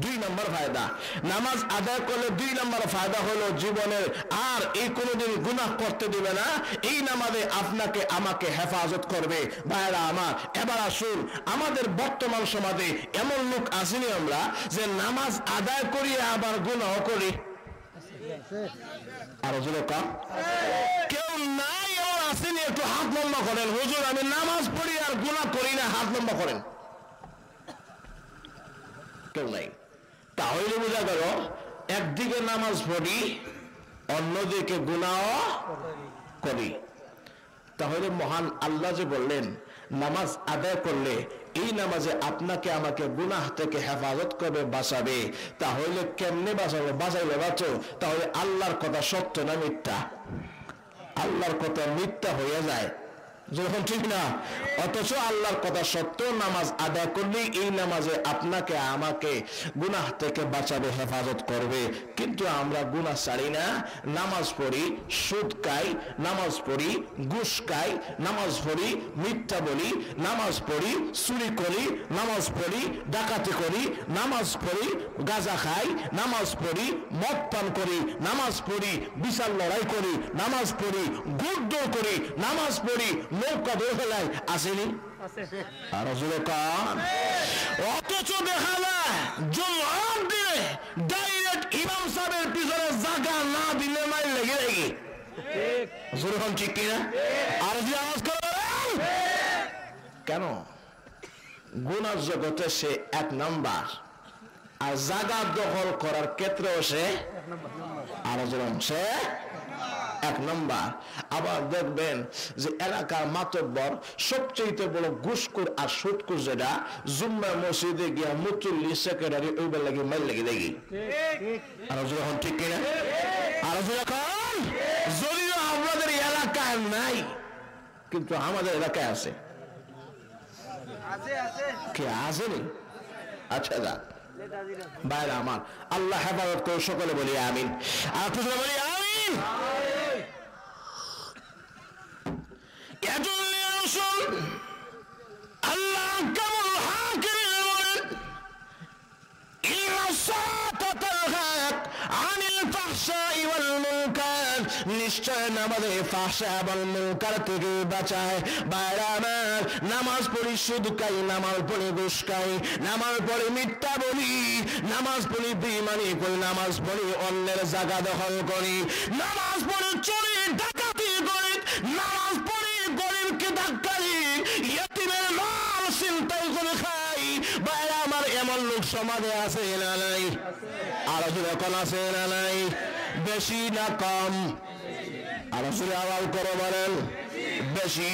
2 নম্বর ফায়দা। নামাজ আদায় করলে 2 নম্বর ফায়দা হলো জীবনের আর এই কোনোদিন গুনাহ করতে দিবে না। এই নামাজে আপনাকে আমাকে হেফাজত করবে। ভাইরা আমার, এবার আসুন, আমাদের বর্তমান সমাজে এমন লোক আসেনি আমরা যে নামাজ আদায় করি আবার গুনাহ করি? আর জোরে কম কেউ নাই এমন আসেনি? একটু হাত লম্বা করেন। হুজুর আমি নামাজ পড়ি আর গুনাহ করি না, হাত লম্বা করেন। কেউ নাই। তাহলে বোঝা গেল একদিকে নামাজ পড়ি, অন্যদিকে গুনাহ করি। তাহলে মহান আল্লাহ যে বললেন নামাজ আদায় করলে এই নামাজে আপনাকে আমাকে গুনাহ থেকে হেফাজত করবে, বাঁচাবে। তাহলে কেমনে বাঁচাবে? বাঁচাইলে বাঁচো। তাহলে আল্লাহর কথা সত্য না মিথ্যা? আল্লাহর কথা মিথ্যা হয়ে যায় যখন, ঠিক না? অথচ আল্লাহর কথা সত্য। নামাজ আদায় করলেই এই নামাজে আপনাকে আমাকে গুনাহ থেকে বাঁচাবে, হেফাজত করবে। কিন্তু আমরা গুনাহ ছাড়ি না। নামাজ পড়ি, সুদ খাই, নামাজ পড়ি, ঘুষ খাই, নামাজ পড়ি, মিথ্যা বলি, নামাজ পড়ি, চুরি করি, নামাজ পড়ি, ডাকাতি করি, নামাজ পড়ি, গাঁজা খাই, নামাজ পড়ি, মদ পান করি, নামাজ পড়ি, বিচার লড়াই করি, নামাজ পড়ি, গুড়দৌড় করি, নামাজ পড়ি, নৌকা ধরে ফেলাই। আসেনি? আরো জোরে কান। অথচ দেখা যায় জুমার দিনে ডাইরেক্ট ইমাম সাহেবের পিছনে জায়গা না দিলে মাইল লেগে লেগে। জোরে কান, ঠিক কিনা? আর যে আওয়াজ করেন কেন? গুনাহ জগতে সে 1 নাম্বার, আর জায়গা দখল করার ক্ষেত্রেও সে আরো জোরে সে 1 নাম্বার। আবার দেখবেন যে এলাকার মাতব্বর সবচেয়ে বড় ঘুষখোর আর সুদখোর যেটা, জুম্মা মসজিদে গিয়া মুচল্লি সেক্রেটারি ওই বেলা লাগে মাইল লাগে দেখি। আর যখন, ঠিক কিনা? আর যখন যদিও আমাদের এলাকায় নাই, কিন্তু আমাদের এলাকায় আছে। কে আসেনি? আচ্ছা যা বাইরে আমার আল্লাহ হেফাজত করে। সকলে বলি আমিন। আর বলি আমিন। আল্লাহ কেমন হাকিম বলেন, নিশ্চয় নামাজে ফাহশা ওয়াল মুনকার থেকে বাঁচায়। বাইরে আমার, নামাজ পড়ি সুদ খাই, নামাজ পড়ি ঘুষ খাই, নামাজ পড়ি মিথ্যা বলি, নামাজ পড়ি বেঈমানি করি, নামাজ পড়ি অন্যের জায়গা দখল করি, নামাজ পড়ি চুরি ডাকাতি করি, নামাজ পড়ি গরিবকে ধাক্কা দিই, ইয়েতিমের মাল ছিনতাই করে খাই। বাইরে আমার এমন লোক সমাজে আছে না নাই? আর যখন আছে না নাই? বেশি না কম? আর আওয়াজ করে বলেন বেশি।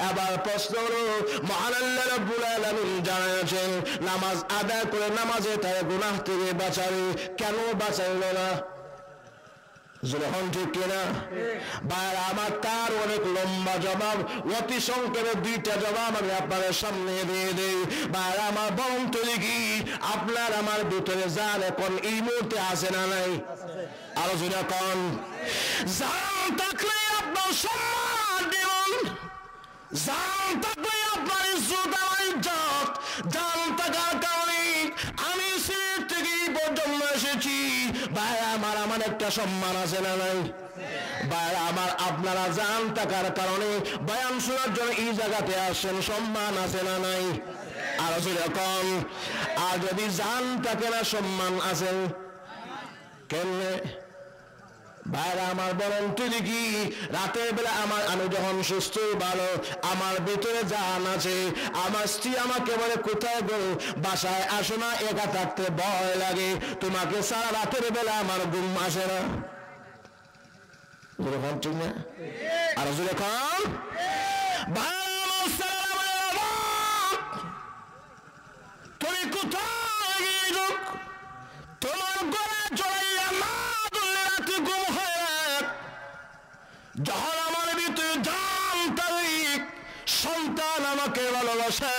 আবার প্রশ্ন হলো, মহান আল্লাহ রাব্বুল আলামিন জানাচ্ছেন নামাজ আদায় করে নামাজে তার গুনাহ থেকে বাঁচাবে। কেন বাঁচাইল না? যখন, ঠিক কিনা? ভাই আমার, তার অনেক লম্বা জবাব, অতি সংক্ষেপে 2টা জবাব আমি আপনাদের সামনে দিয়ে দেই। ভাই আমার, বরং তো দেখি আপনার আমার ভিতরে জান এখন এই মুহূর্তে আছে না নাই? আরো জোরে কোন। জান থাকলে আপনার সম্মান দেবেন, জান থাকলে আপনার ইজ্জত আমার ইজ্জত। জান থাকার কারণে আমি সিলেট থেকে পর্যন্ত এসেছি। ভাই আমার, আমার একটা সম্মান আছে না নাই? ভাই আমার, আপনারা জান থাকার কারণে বয়ান শোনার জন্য এই জায়গাতে আসেন, সম্মান আছে না নাই? আর যেরকম, আর যদি জান থাকে না সম্মান আছে কেন? ভাইরা আমার, বলেন তুই কি রাতের বেলা আমি যখন সুস্থ ভালো, আমার ভিতরে জান আছে, আমার স্ত্রী আমাকে বলে কোথায় গো, বাসায় আসো না, একা থাকতে ভয় লাগে, তোমাকে সারা রাতের বেলা আমার ঘুম আসে না। ঠিক না? আর যখন তুমি কোথায় গিয়ে তোমার গলা জড়াইয়া না ধরলে রাতে ঘুম হয়, যখন আমার ভিতরে জান তারিখ সন্তান আমাকে ভালোবাসে,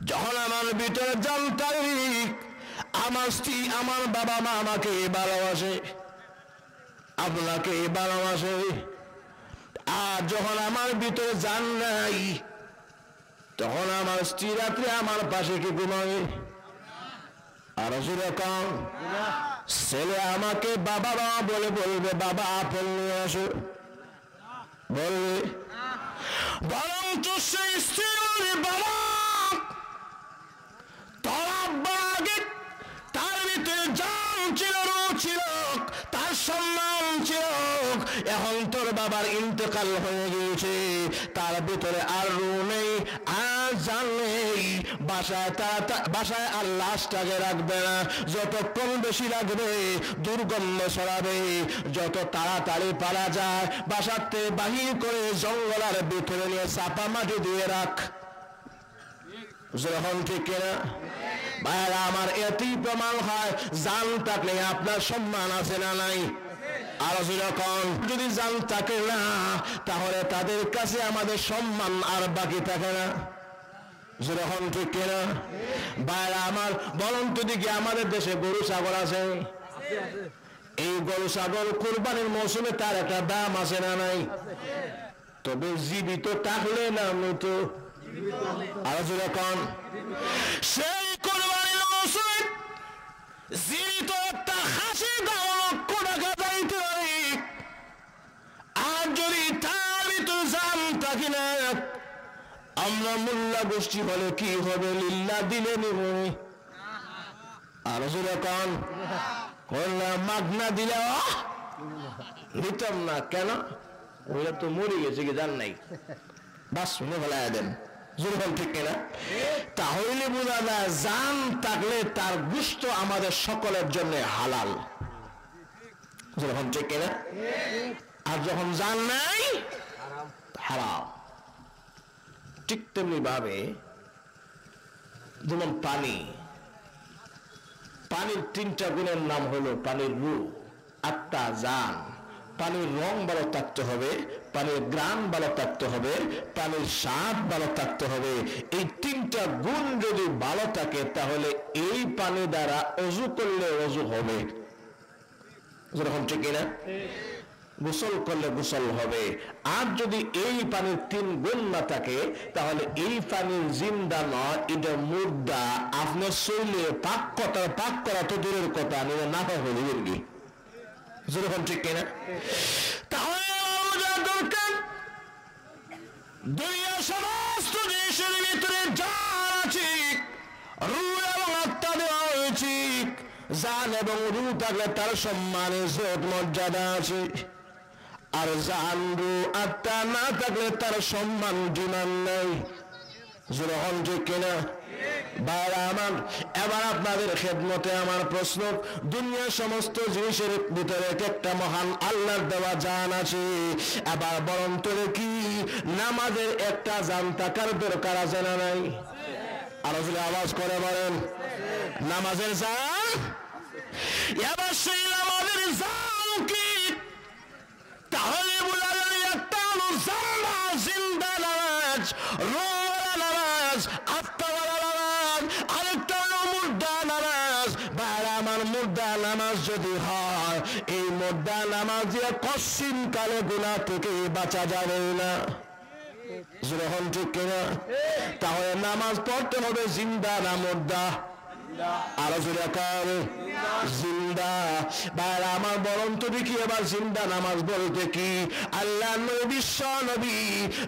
যখন আমার ভিতরে জান তারিখ আমার স্ত্রী আমার বাবা মা আমাকে ভালোবাসে, আপনাকে ভালোবাসে, আর যখন আমার ভিতরে জান নাই তখন আমার স্ত্রী রাত্রে আমার পাশে কি ঘুমাবে? আর যেরকম ছেলে আমাকে বাবা বাবা বলে বলবে, বাবা আপেল নিয়ে আসো, বলবে, বরঞ্চ সেই স্ত্রী বলবে, বাবা তোর আব্বা আগে তার ভিতরে জান ছিল, রূহ ছিল, তার সম্মান ছিল, এখন তোর বাবার ইন্তেকাল হয়ে গিয়েছে, তার ভিতরে আর রূহ নেই, আর জান নেই, বাসায় আর লাশটাকে রাখবে না, যতক্ষণ বেশি রাখবে দুর্গন্ধ ছড়াবে, যত তাড়াতাড়ি পারা যায় বাসাতে বাহির করে জঙ্গলের ভিতরে নিয়ে চাপা মাটি দিয়ে রাখ। যখন ঠিক না ভাইরা আমার, এতেই প্রমাণ হয় জান থাকলে আপনার সম্মান আছে না নাই? আর যখন যদি জান থাকে না তাহলে তাদের কাছে আমাদের সম্মান আর বাকি থাকে না। যখন ঠিক কিনা ভাইরা আমার, বলুন তো দেখি আমাদের দেশে গরু ছাগল আছে? এই গরু ছাগল কুরবানির মৌসুমে তার একটা দাম আছে না নাই? তবে জীবিত থাকলে না মৃত? আর যখন সেই কুরবানির মৌসুমে জীবিত একটা খাসি দাম লক্ষ টাকা যাইতে পারে, আর যদি তার ভিতরে জান থাকি না, আমরা মোল্লা গোষ্ঠী হলে কি হবে? লিল্লাহ দিলে নিব। আর যখন মাগনা দিলে নিতাম না, কেন? ওইটা তো মরে গেছে, কি জান নাই, বাস শুনে ফেলাই দেন। যেরকম ঠিক কিনা? তাহলে বোঝা যায় জান থাকলে তার গোশত আমাদের সকলের জন্য হালাল। যেরকম ঠিক কিনা? আর যখন জান নাই হারাম। ঠিক তেমনি ভাবে যেমন পানির তিনটা গুণের নাম হলো পানির রূহ, আত্মা, জান। পানির রং ভালো থাকতে হবে, পানির গ্রান ভালো থাকতে হবে, পানির স্বাদ ভালো থাকতে হবে। এই তিনটা গুণ যদি ভালো থাকে তাহলে এই পানি দ্বারা অজু করলে অজু হবে। যেরকম ঠিক কিনা? গোসল করলে গোসল হবে। আর যদি এই পানির তিন গুণ না থাকে তাহলে এই পানির জিন্দা নয়, এটা মুর্দা। আপনার শরীরে পাক করা তো দূরের কথা, নিয়ে না হয়ে কি? যেরকম ঠিক কিনা? তাহলে দরকার দুনিয়ার সমস্ত দেশের ভিতরে জান আছে, রূহ এবং আত্মা দেওয়া হয়েছে। জান এবং রূহ থাকলে তার সম্মানে ইজ্জত মর্যাদা আছে, আর জান রূহ আত্মা না থাকলে তার সম্মান জীবন নেই। যেরকম ঠিক কিনা? ভাইরা আমার, এবার আপনাদের খেদমতে আমার প্রশ্ন, দুনিয়ার সমস্ত জিনিসের ভিতরে একটা মহান আল্লাহর দেওয়া জান আছে, এবার বরং তোরে কি নামাজের একটা জান থাকার দরকার আছে না নাই? আরো যদি আওয়াজ করে বলেন, নামাজের জান। এবার সেই নামাজের জান কি? তাহলে বোঝা যায় একটা হলো জিন্দা নামাজ, রূহওয়ালা নামাজ, আত্মাওয়ালা নামাজ, আরেকটা হলো মুর্দা নামাজ। ভাইরা আমার, মুর্দা নামাজ যদি হয়, এই মুর্দা নামাজ দিয়ে কশিন কালে গুনাহ থেকে বাঁচা যাবে না। যেরকম ঠিক কিনা? তাহলে নামাজ পড়তে হবে জিন্দা না মুর্দা? আরো জোরে কার জিন্দা। বাইরে আমার বরং তো দেখি এবার জিন্দা নামাজ বলতে কি? আল্লাহ নবী বিশ্ব নবী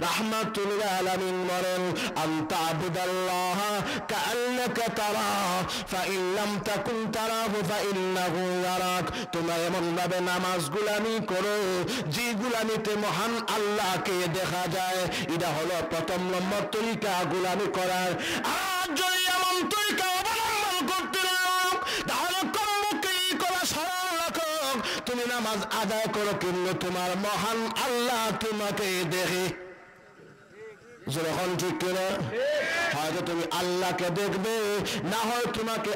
রাহমাতুল আলামিন বলেন, আনতা আবুদাল্লাহ কাআন্নাকা তারা ফাইন লাম তাকুন তারাহু ফাইন্নাহু ইয়ারাক। তোমরা এমন ভাবে নামাজ গুলামি করো যে গুলামিতে মহান আল্লাহকে দেখা যায়। এটা হলো প্রথম নম্বর তরিকা গুলামি করার। আর যদি এমন তরিকা অবলম্বন করতে তাহলে কর্মকে করা সরল রাখো। তুমি নামাজ আদায় করো কিন্তু তোমার মহান আল্লাহ তোমাকে দেখে। যখন ঠিক কিনা? হয়তো তুমি আল্লাহকে দেখবে, না হয় তোমাকে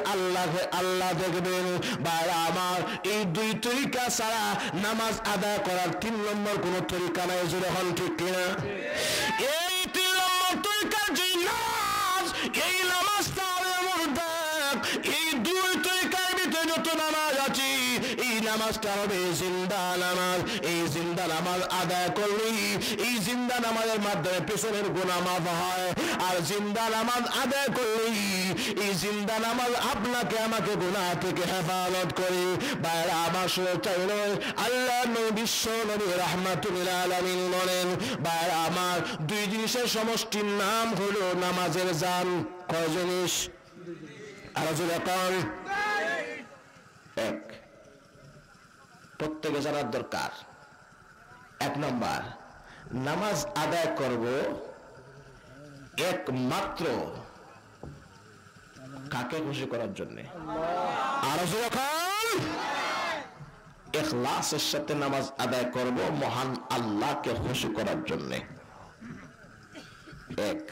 আল্লাহ দেখবেন। বাইরে আমার এই দুই তরিকা ছাড়া নামাজ আদায় করার 3 নম্বর কোন তরিকা নাই। যখন ঠিক কিনা? এই 3 নম্বর তরিকার যে নামাজ, এই নামাজটা এই দুই তরিকার ভিতরে যত নামাজ আছে এই নামাজটা হবে জিন্দা নামাজ। এই জিন্দা নামাজ আদায় করলেই এই জিন্দা নামাজের মাধ্যমে পেছনের গুনাহ মাফ হয়। আর জিন্দা নামাজ আদায় করলেই এই জিন্দা নামাজ আপনাকে আমাকে গুনাহ থেকে হেফাজত করে। বাইরে আমার চাইল আল্লাহ নবী বিশ্ব নবী রাহমাতুল আলামিন বলেন, বাইরে আমার দুই জিনিসের সমষ্টির নাম হলো নামাজের জান। কয় জিনিস? এক, প্রত্যেকে জানার দরকার। 1 নম্বর, নামাজ আদায় করব একমাত্র কাকে খুশি করার জন্য? আরো যখন ইখলাসের সাথে নামাজ আদায় করব মহান আল্লাহকে খুশি করার জন্য। এক,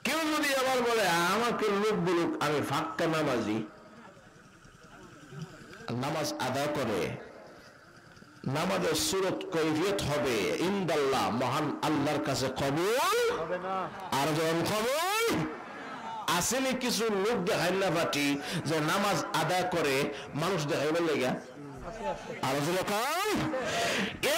কেউ যদি আবার বলে আমাকে লোক বলুক আমি ফাঁকা নামাজি, নামাজ আদায় করে নামাজের সুরত কৈফিয়ত হবে ইনদাল্লাহ, মহান আল্লাহর কাছে কবুল হবে না। আর যখন কবুল আসেনি কিছু লোক দেখাই না পাটি যে নামাজ আদায় করে মানুষ দেখাইবার লেগা। আর যখন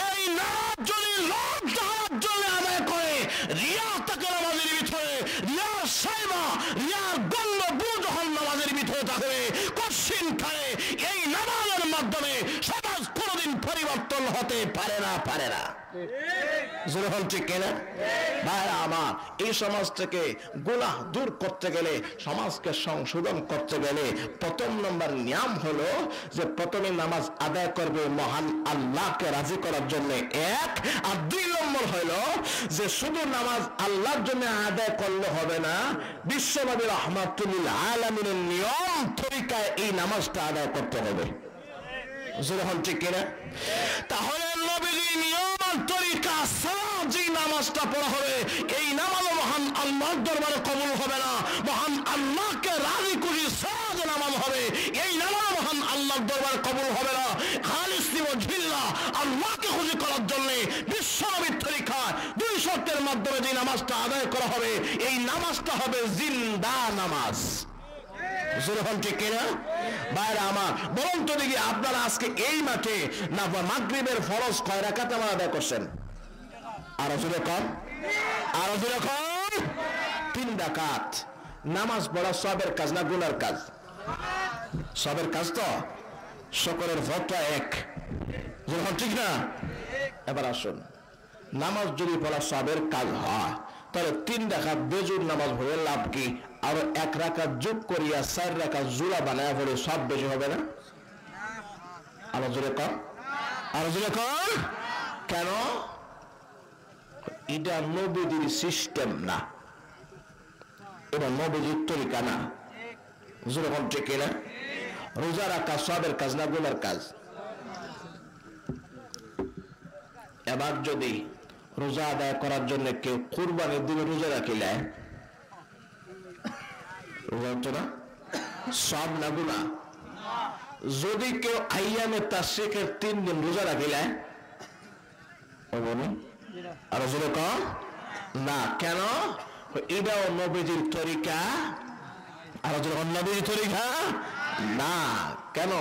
এই নামাজ যদি লোক দেখার জন্য আদায় করে, রিয়া তাকে নামাজের ভিতরে, রিয়ার সাইমা রিয়ার গন্ধ বু যখন নামাজের ভিতরে থাকবে কঠিন খায়, এই নামাজের মাধ্যমে সমাজ কোনদিন পরিবর্তন হতে পারে না। ঠিক কিনা? ভাইরা আমার, এই সমাজ থেকে গুনাহ দূর করতে গেলে, সমাজকে সংশোধন করতে গেলে 1 নম্বর নিয়ম হলো যে প্রথমে নামাজ আদায় করবে মহান আল্লাহকে রাজি করার জন্য। 1 আর 2 নম্বর হলো যে শুধু নামাজ আল্লাহর জন্য আদায় করলে হবে না, বিশ্বনবী রাহমাতুল আলামিনের নিয়ম তরিকায় এই নামাজটা আদায় করতে হবে। ঠিক কিনা? তাহলে নবীর নিয়ম তরিকা ছাড়া যে নামাজটা পড়া হবে এই নামাজ মহান আল্লাহর দরবারে কবুল হবে না। মহান আল্লাহকে রাজি করে ছাড়া যে নামাজ হবে এই নামাজ মহান আল্লাহর দরবারে কবুল হবে না। খালিস লিওয়াজহিল্লাহ, আল্লাহকে খুশি করার জন্য বিশ্বনবীর তরিকা 2 শর্তের মাধ্যমে যে নামাজটা আদায় করা হবে এই নামাজটা হবে জিন্দা নামাজ। ঠিক কিনা? বাইরে আমার বলুন তো দেখি আপনারা আজকে এই মাঠে না মাগরিবের ফরজ কয় রাকাত আদায় করছেন? আরো জোরে কম, আরো জোরে কম। 3 রাকাত। নামাজ পড়া সবের কাজ না গুনার কাজ? সবের কাজ তো। সকলের ভোটটা এক। যখন ঠিক না? এবার আসুন, নামাজ যদি পড়া সবের কাজ হয় তাহলে 3 রাকাত বেজুর নামাজ হয়ে লাভ কি? আরো 1 রাকাত যোগ করিয়া 4 রাকাত জোড়া বানায় পড়ে সব বেশি হবে না? আরো জোরে কম, আরো জোরে কম। কেন? এটা নবীর সিস্টেম না, এটা নবীর তরিকা না। জোরে কম ঠিক না? রোজা রাখা সবের কাজ না গুনার কাজ? এবার যদি রোজা আদায় করার জন্য কেউ কুরবানির দিনে রোজা রাখিলে না সব না গুনাহ? যদি কেউ আইয়ামে তাশরিকের 3 দিন রোজা রাখিলে আর রোজা কম না? কেন? এটাও নবীজির তরিকা। আর নবীজির তরিকা না। কেন?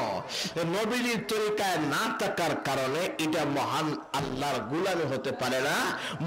নবীজির তরিকায় না থাকার কারণে এটা মহান আল্লাহর গোলামি হতে পারে না।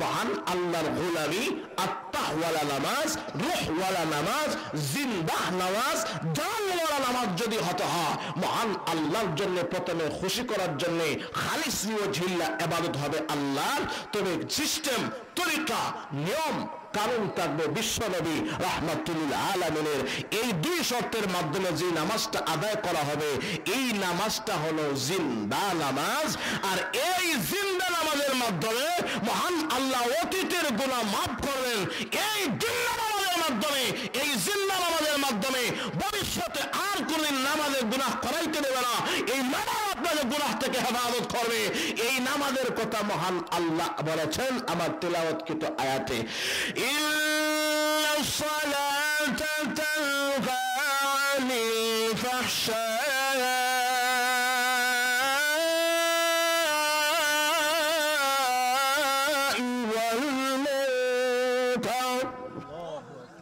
মহান আল্লাহর গোলামি আত্মাহওয়ালা নামাজ, রূহওয়ালা নামাজ, জিন্দাহ নামাজ, জানওয়ালা নামাজ যদি হতে হয়, মহান আল্লাহর জন্য প্রথমে খুশি করার জন্য খালিস ওয়াজহিল্লাহ ইবাদত হবে আল্লাহর। তবে সিস্টেম, তরিকা, নিয়ম কারণ থাকবে বিশ্বনবী রাহমাতুল আলামিনের এই দুই শর্তের মাধ্যমে যে নামাজটা আদায় করা হবে, এই নামাজটা হলো জিন্দা নামাজ। আর এই জিন্দা নামাজের মাধ্যমে মহান আল্লাহ অতীতের গুনাহ মাফ করবেন। এই জিন্দা নামাজের মাধ্যমে, এই জিন্দা নামাজের মাধ্যমে ভবিষ্যতে আর কোনদিন নামাজের গুনাহ করাইতে দেবে না। এই নামাজ আপনাদের গুনাহ থেকে হেফাজত করবে। এই নামাজের কথা মহান আল্লাহ বলেছেন আমার তেলাওয়াতকৃত আয়াতে, ইন্নাস সালাতা তানহা আনিল ফাহশাই ওয়াল মুনকার।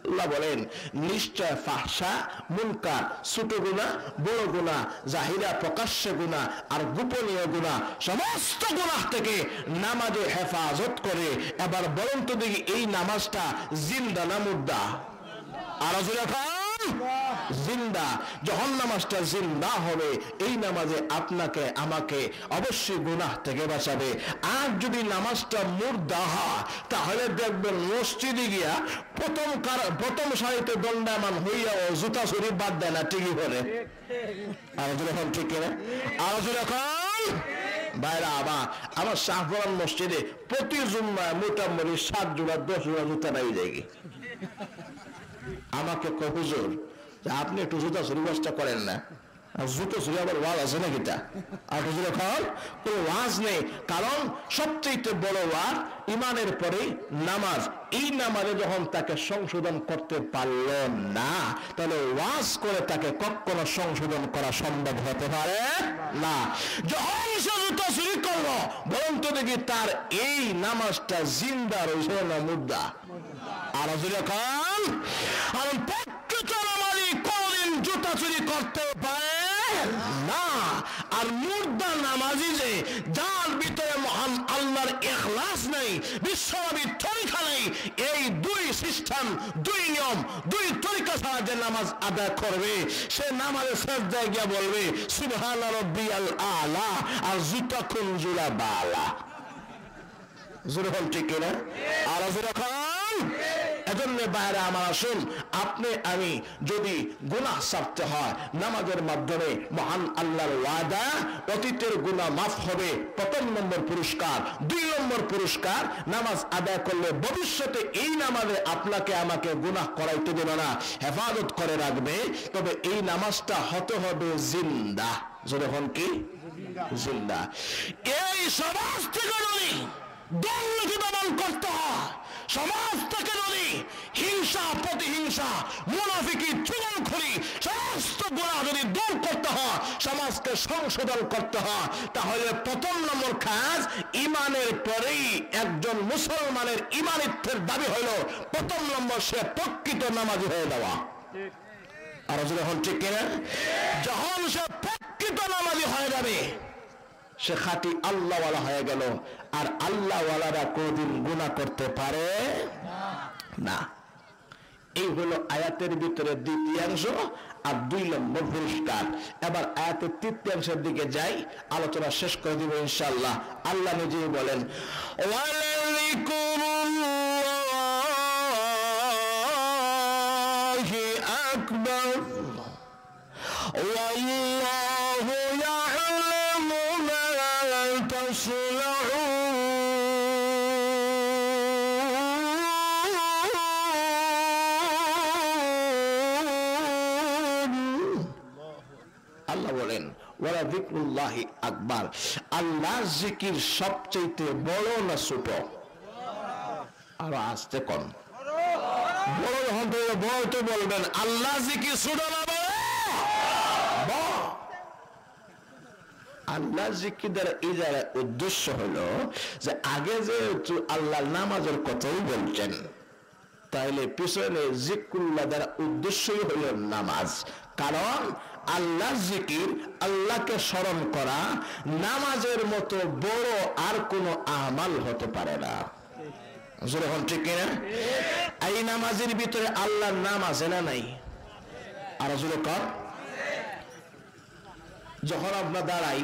আল্লাহ বলেন নিশ্চয় ফাহশা, মুনকার, ছোট গুনাহ, বড় গুনাহ, জাহিরা প্রকাশ্য গুনাহ আর গোপনীয় গুনাহ, সমস্ত গুনাহ থেকে নামাজে হেফাজত করে। এবার বলুন তো দেখি এই নামাজটা জিন্দা না মুর্দা? আর জিন্দা। যখন নামাজটা জিন্দা হবে, এই নামাজে আপনাকে আমাকে অবশ্যই গুনাহ থেকে বাঁচাবে। আর যদি নামাজটা মুর্দা হয়, তাহলে দেখবেন মসজিদে গিয়া প্রথম সারিতে দণ্ডায়মান হইয়াও জুতা শরীফ বাদ দেয় না, ঠিকই বলে। আর যখন ঠিক না, আর যখন বাইরা আবার আমার শাহপুরান মসজিদে প্রতি জুম্মায় মোটামুটি 7 জোড়া 10 জোড়া জুতা নাই যায়। আমাকে হুজুর আপনি একটু জুতা শরীফটা করেন না। জুতো শরীফ আবার ওয়াজ আছে নাকি? তা আর হুজুর এখন কোনো ওয়াজ নেই, কারণ সবচেয়ে বড় ওয়াজ ইমানের পরে নামাজ। এই নামাজে যখন তাকে সংশোধন করতে পারল না, তাহলে ওয়াজ করে তাকে কখনো সংশোধন করা সম্ভব হতে পারে না। যখন সে জুতো চুরি করলো, বরং তো দেখি তার এই নামাজটা জিন্দা রয়েছে না মুর্দা? আর যখন আর প্রকৃত নামাজি কোনদিন জুতা চুরি করতে পারে না। আর মুর্দা নামাজি যে যার ভিতরে মহান আল্লাহর ইখলাস নেই, বিশ্বনবীর তরিকা নেই, এই দুই সিস্টেম, দুই নিয়ম, দুই তরিকা ছাড়া যে নামাজ আদায় করবে, সে নামাজে সিজদায় গিয়ে বলবে সুবহান রাব্বিয়াল আলা, আর জুতা কুনজুলা বালা। জোরে ঠিক না? আর যখন এজন্য বাইরে আমার আসুন, আপনি আমি যদি গুনাহ ছাড়তে হয়, নামাজের মাধ্যমে মহান আল্লাহর ওয়াদা অতীতের গুনাহ মাফ হবে, প্রথম নম্বর পুরস্কার। 2 নম্বর পুরস্কার, নামাজ আদায় করলে ভবিষ্যতে এই নামাজে আপনাকে আমাকে গুনাহ করাইতে দেবে না, হেফাজত করে রাখবে। তবে এই নামাজটা হতে হবে জিন্দা। যখন কি জিন্দা। এই সমাজ থেকে যদি দুর্নীতি দমন করতে হয়, সমাজ থেকে যদি হিংসা, প্রতিহিংসা, মুনাফিকি, চুগলখড়ি, সমস্ত গুনাহ যদি দূর করতে হয়, সমাজকে সংশোধন করতে হয়, তাহলে প্রথম নম্বর কাজ, ইমানের পরেই একজন মুসলমানের ইমানিত্বের দাবি হইল প্রথম নম্বর সে প্রকৃত নামাজি হয়ে যাওয়া। আর যখন ঠিক কিনা, যখন সে প্রকৃত নামাজি হয়ে যাবে, সে খাঁটি আল্লাহওয়ালা হয়ে গেল। আর আল্লাহওয়ালারা কোনদিন গুনাহ করতে পারে না। এই হলো আয়াতের ভিতরে দ্বিতীয়াংশ আর 2 নম্বর পুরস্কার। এবার আয়াতের তৃতীয়াংশের দিকে যাই, আলোচনা শেষ করে দিব ইনশাআল্লাহ। আল্লাহ নিজেই বলেন ওয়ালাইকুমুল্লাহি আকবার ওয়াল্লাহু ইয়া'লামু মা তাসনাউন। আল্লাহ বলেন ওয়ালা যিকরুল্লাহি আকবার, আল্লাহর জিকির সবচেয়ে বড় না ছোট? আর আস্তে কোন বড় হবে? বড় তো বলবেন, আল্লাহ জিকির ছোট না বড়? আল্লাহ জিকির দ্বারা এই যারা উদ্দেশ্য হলো যে আগে যে আল্লাহ নামাজের কথাই বলছেন, তাইলে পিছনে জিকরুল্লাহ দ্বারা উদ্দেশ্যই হলো নামাজ। কারণ আল্লাহ জিকির, আল্লাহকে স্মরণ করা নামাজের মতো বড় আর কোনো আমাল হতে পারে না। যখন ঠিক কিনা? এই নামাজের ভিতরে আল্লাহর নাম আছে না নাই? আর জোরে কর। যখন আমরা দাঁড়াই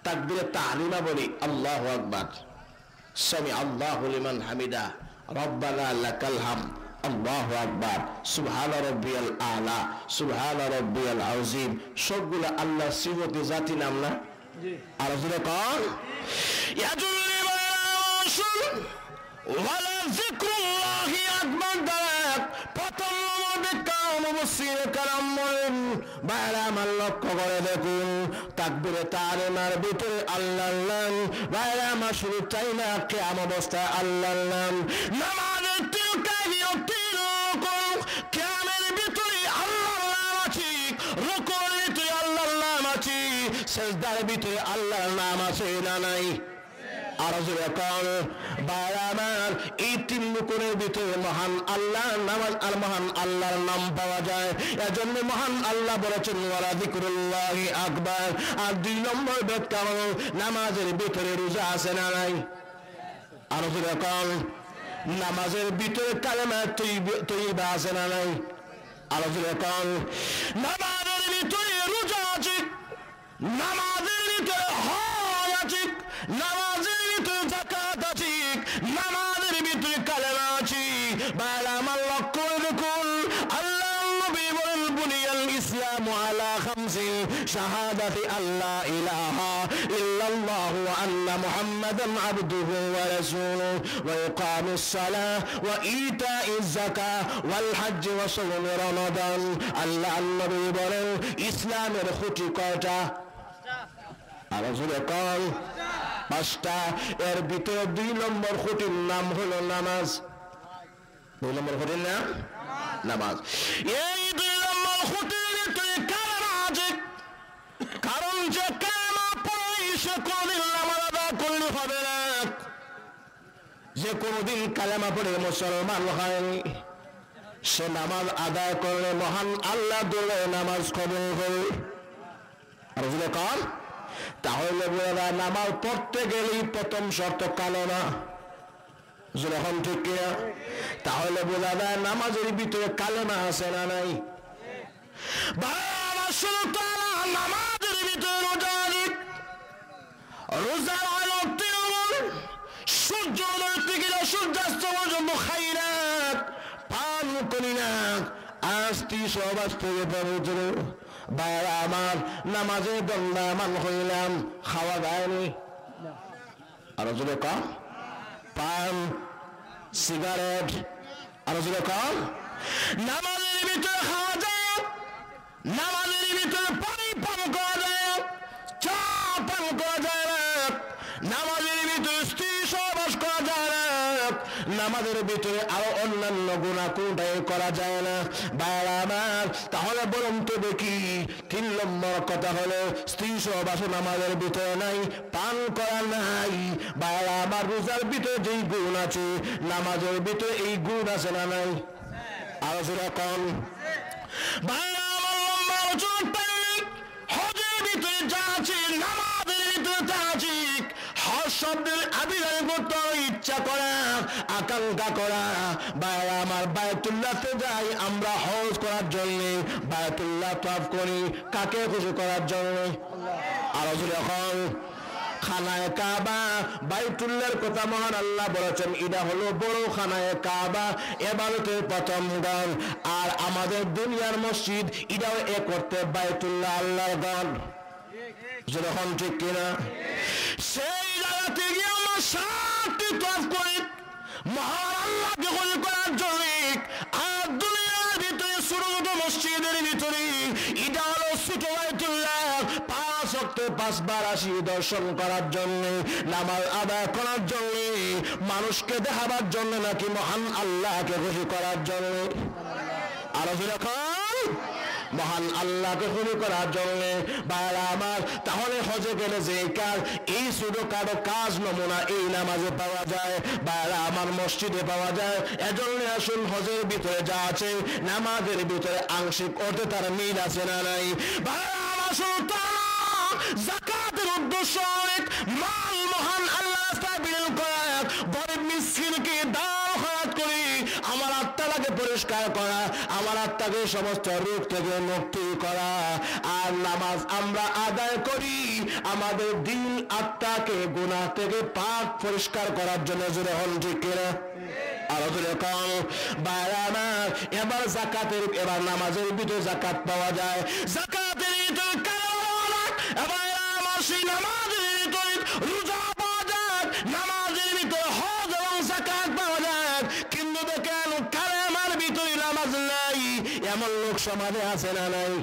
তাকবীরে তাহরিমা বলি আল্লাহু আকবার, সামি আল্লাহু লিমান হামিদা, রব্বানা লাকাল হামদ, আল্লাহু আকবার, সুবহান রাব্বিয়াল আলা, সুবহান রাব্বিয়াল আযীম, সবগুলো আল্লাহ সিফাতে জাতি নাম না? আর জোরে কর। ইয়াজুল্লি মাশুল ওয়ালা যিকরুল্লাহি আকবার। প্রথম মুফাসসির কালাম বলেন, বাইরে আমার লক্ষ্য করে দেখুন তাকবীরে তাহরিমার ভিতরে আল্লাহর নাম, বাইরে আমার শুরু চাই না কিয়াম অবস্থায় আল্লাহর নাম। নামাজের কিয়ামের ভিতরে আল্লাহর নাম আছে, রুকুর ভিতরে আল্লাহর নাম আছে, সিজদার ভিতরে আল্লাহর নাম আছে না নাই? আর জোরে কর। বারামান এই তিন রুকুনের ভিতরে মহান আল্লাহর নামাজ আর মহান আল্লাহর নাম পাওয়া যায়। এজন্য মহান আল্লাহ বলেছেন ওয়ালা যিকরুল্লাহি আকবার। আর 2 নম্বর ব্যাখ্যা হলো নামাজের ভিতরে রোজা আছে না নাই? আর জোরে কর। নামাজের ভিতরে কালেমা তৈয়বা আছে না নাই? আর জোরে কর। নামাজের ভিতরে রোজা আছে, নামাজের ভিতরে হজ আছে, নামাজের ভিতরে যাকাত আছে, নামাজের ভিতরে কালেমা আছে। বাইরে আমার লক্ষ্য দেখুন আল্লাহ নবী বলেন বুনিয়াল ইসলামু আলা খামসিন শাহাদাতি আল্লা ইলাহা ইল্লাল্লাহু ওয়া আন্না মুহাম্মাদান আবদুহু ওয়া রাসূলুহু ওয়া ইকামিস সালাহ ওয়া ইতাইজ যাকাত ওয়াল হজ্জ ওয়া সাওম রমাদান। আল্লাহ নবী বলেন ইসলামের খুঁটি কয়টা? আর জোরে কর। 5টা। এর ভিতরে 2 নম্বর খুঁটির নাম হলো নামাজ। 2 নম্বর খুঁটির নাম নামাজ। এই 2 নম্বর খুঁটির ভিতরে কালেমা আছে, কারণ যে কালেমা পড়ে সে কোনদিন নামাজ আদায় করলে হবে না। যে কোনদিন কালেমা পড়ে মুসলমান হয়নি সে নামাজ আদায় করলে মহান আল্লাহ দোলে নামাজ কবুল করবে। আর জোরে কর। তাহলে বোঝা নামাজ পড়তে গেলেই প্রথম শর্ত কালেমা। যখন ঠিক কিনা? তাহলে বোঝা যায় নামাজের ভিতরে কালেমা আছে না নাই? নামাজের ভিতরে রোজা আছে। রোজার আলো সূর্যোদয় থেকে সূর্যাস্ত পর্যন্ত খাই না, পান করি না। আজ 30 অগস্ট থেকে পবিত্র বাইরে আমার নামাজের দণ্ডায়মান হইলাম, খাওয়া যায়নি। আরো জোরে কম। পান, সিগারেট, আরো জোরে কম। নামাজের ভিতরে খাওয়া যায়, নামাজের ভিতরে পানি পান করা যায়, চা পান করা যায় না, নামাজের ভিতরে স্ত্রী সহবাস করা যায় না, নামাজের ভিতরে আরো অন্যান্য গুনাহ কোনটাই করা যায় না। বাইরে আমার তাহলে বলুন তো দেখি 3 নম্বর কথা হলো স্ত্রী সহবাস নামাজের ভিতরে নাই, পান করা নাই। বাইরে আমার রোজার ভিতরে যেই গুণ আছে নামাজের ভিতরে এই গুণ আছে না নাই? আরো জোরে কম। বাইরে আমার লম্বা ওজন পাইনি, হজের ভিতরে যা আছে নামাজের ভিতরে তা আছে। হজ শব্দের আবির্ভাব করতে ইচ্ছা করা, আকাঙ্ক্ষা করা। বাইরে আমার বায়তুল্লাহতে যাই আমরা হজ করার জন্য, বায়তুল্লাহ তওয়াফ করি কাকে খুশি করার জন্য? আরো জোরে কম। খানায়ে কাবা বাইতুল্লাহর কথা মহান আল্লাহ বলেছেন এটা হলো বড় খানায়ে কাবা, ইবাদতের প্রথম ঘর। আর আমাদের দুনিয়ার মসজিদ এটাও এক করতে বাইতুল্লাহ আল্লাহর ঘর। যখন ঠিক কিনা? সেই জায়গাতে গিয়ে আমরা 7টি তওয়াফ করি মহান আল্লাহকে খুশি করার জন্য। আর দুনিয়ার ভিতরে ছোট ছোট মসজিদের ভিতরে এটা হলো ছোট বাইতুল্লাহ, 5 ওয়াক্ত 5 বার আসি দর্শন করার জন্য, নামাজ আদায় করার জন্য, মানুষকে দেখাবার জন্য নাকি মহান আল্লাহকে খুশি করার জন্য? আরো যখন মহান আল্লাহকে খুশি করার জন্য। বাইরে আমার তাহলে হজে গেলে যে কাজ, এই ছোটখাটো কাজ নমুনা এই নামাজে পাওয়া যায়, বাইরে আমার মসজিদে পাওয়া যায়। এজন্য আসুন হজের ভিতরে যা আছে নামাজের ভিতরে আংশিক অর্থে তার মিল আছে না নাই? যাকাতের উদ্দেশ্য অনেক, মাল মহান আল্লাহ বিলীন করা, গরিব মিসকিনকে দান খয়রাত করি, আমার আত্মাকে পরিষ্কার করা, আমার আত্মাকে সমস্ত রোগ থেকে মুক্তি করা। আর নামাজ আমরা আদায় করি আমাদের দিল আত্মাকে গুনাহ থেকে পাক পরিষ্কার করার জন্য। জোরে হল ঠিক কিনা? আরো জোরে কম। এবার জাকাতের, এবার নামাজের ভিতরে জাকাত পাওয়া যায়। জাকাতের ভিতরে এবার আমার সেই নামাজের ভিতরে রোজা পাওয়া যায়, নামাজের ভিতরে হজ এবং জাকাত পাওয়া যায়। কিন্তু দেখেন কালেমার ভিতরে নামাজ নাই, এমন লোক সমাজে আছে না নাই?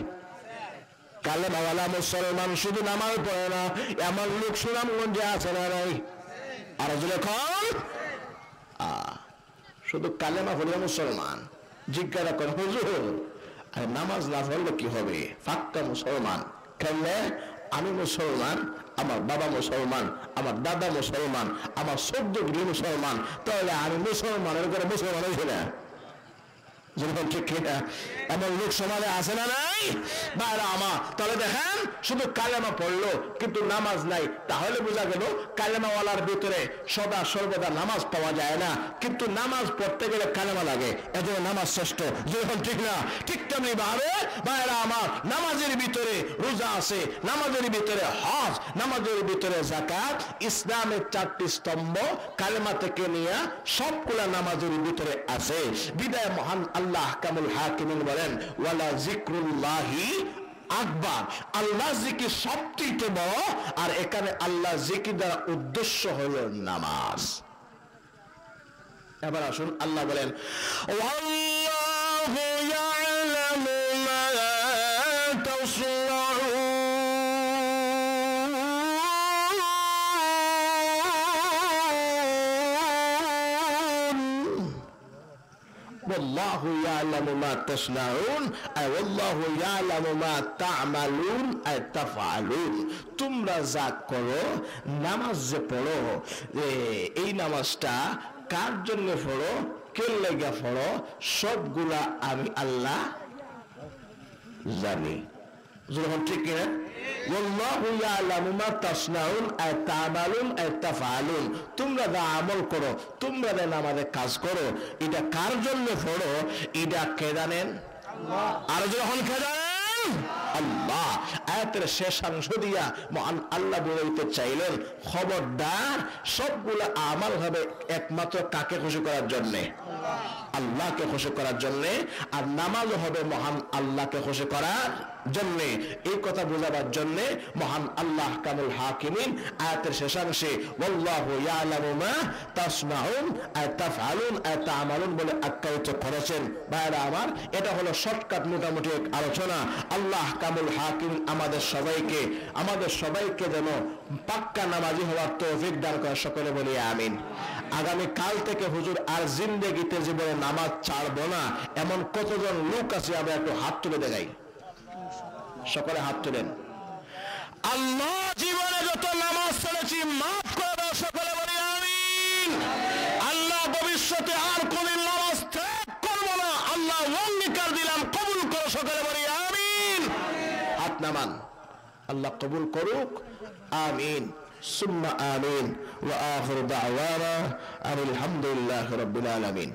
কালেমাওয়ালা মুসলমান শুধু নামাজ পড়ে না, এমন লোক সুনামগঞ্জে আছে না নাই? আর যখন শুধু কালেমা হলে মুসলমান, জিজ্ঞাসা করে হুজুর আর নামাজ না পড়লে কি হবে? পাক্কা মুসলমান। কেন? আমি মুসলমান, আমার বাবা মুসলমান, আমার দাদা মুসলমান, আমার 14 ডিগ্রি মুসলমান, তাহলে আমি মুসলমানের করে মুসলমান হয়েছি না? যেরকম ঠিক কিনা? এমন লোক সমাজে আছে না নাই? বাইরে আমার তাহলে দেখেন শুধু কালেমা পড়লো কিন্তু নামাজ নাই, তাহলে বোঝা গেল কালেমাওয়ালার ভিতরে সদা সর্বদা নামাজ পাওয়া যায় না, কিন্তু নামাজ পড়তে গেলে কালেমা লাগে, এজন্য নামাজ শ্রেষ্ঠ। যেরকম ঠিক না? ঠিক তেমনি ভাবে বাইরে আমার নামাজের ভিতরে রোজা আছে, নামাজের ভিতরে হজ, নামাজের ভিতরে যাকাত, ইসলামের 4টি স্তম্ভ কালেমা থেকে নিয়ে সবগুলা নামাজের ভিতরে আছে। বিদায় মহান আল্লাহ কামুল হাকিমিন বলেন ওয়ালা যিকরুল্লাহি আকবার, আল্লাহ জিকির সবচেয়ে বড়। আর এখানে আল্লাহ জিকির দ্বারা উদ্দেশ্য হলো নামাজ। এবার আসুন আল্লাহ বলেন ওয়াল্লাহু ইয়ালামু মা তাসনাউন, والله يعلم ما تصنعون أي والله يعلم ما تعملون أي تفعلون। তোমরা যা করো, নামাজ যে পড়ো, এই নামাজটা কার জন্য পড়ো, কে লেগে পড়ো, সবগুলা আমি আল্লাহ জানি। যখন ঠিক কিনা? والله يعلم ما تصنعون أي تعملون أي تفعلون। তোমরা যা আমল করো, তোমরা যা নামাজে কাজ করো, এটা কার জন্য পড়ো, এটা কে জানেন? আল্লাহ। আর যখন কে জানেন? আল্লাহ। আয়াতের শেষাংশ দিয়া মহান আল্লাহ বলতে চাইলেন খবরদার সবগুলো আমল হবে একমাত্র কাকে খুশি করার জন্য? আল্লাহকে খুশি করার জন্য। আর নামাজও হবে মহান আল্লাহকে খুশি করার জন্য। এই কথা বোঝাবার জন্য মহান আল্লাহ কামুল হাকিমিন আয়াতের শেষাংশে ওয়াল্লাহু ইয়ালামু মা তাসনাউন আয় তাফআলুন আয় তা'মালুন বলে আখ্যায়িত করেছেন। ভাইরা আমার, এটা হলো শর্টকাট মোটামুটি এক আলোচনা। আল্লাহ কামুল হাকিম আমাদের সবাইকে যেন পাক্কা নামাজি হওয়ার তৌফিক দান করে। সকলে বলি আমিন। আগামী কাল থেকে হুজুর আর জিন্দেগিতে জীবনে নামাজ ছাড়বো না, এমন কতজন লোক আছে আমরা একটু হাত তুলে দেখাই। সকলে হাত তুলেন। আল্লাহ জীবনে যত নামাজ ছেড়েছি মাফ করে দাও, সকলে বলি আমিন। আল্লাহ ভবিষ্যতে আর কোনদিন নামাজ ত্যাগ করবো না, আল্লাহ অঙ্গীকার দিলাম, কবুল করো, সকলে বলি আমিন। হাত নামান, আল্লাহ কবুল করুক, আমিন সুম্মা আমিন। ওয়া আখিরু দাওয়ানা আলহামদুলিল্লাহি রাব্বিল আলামিন।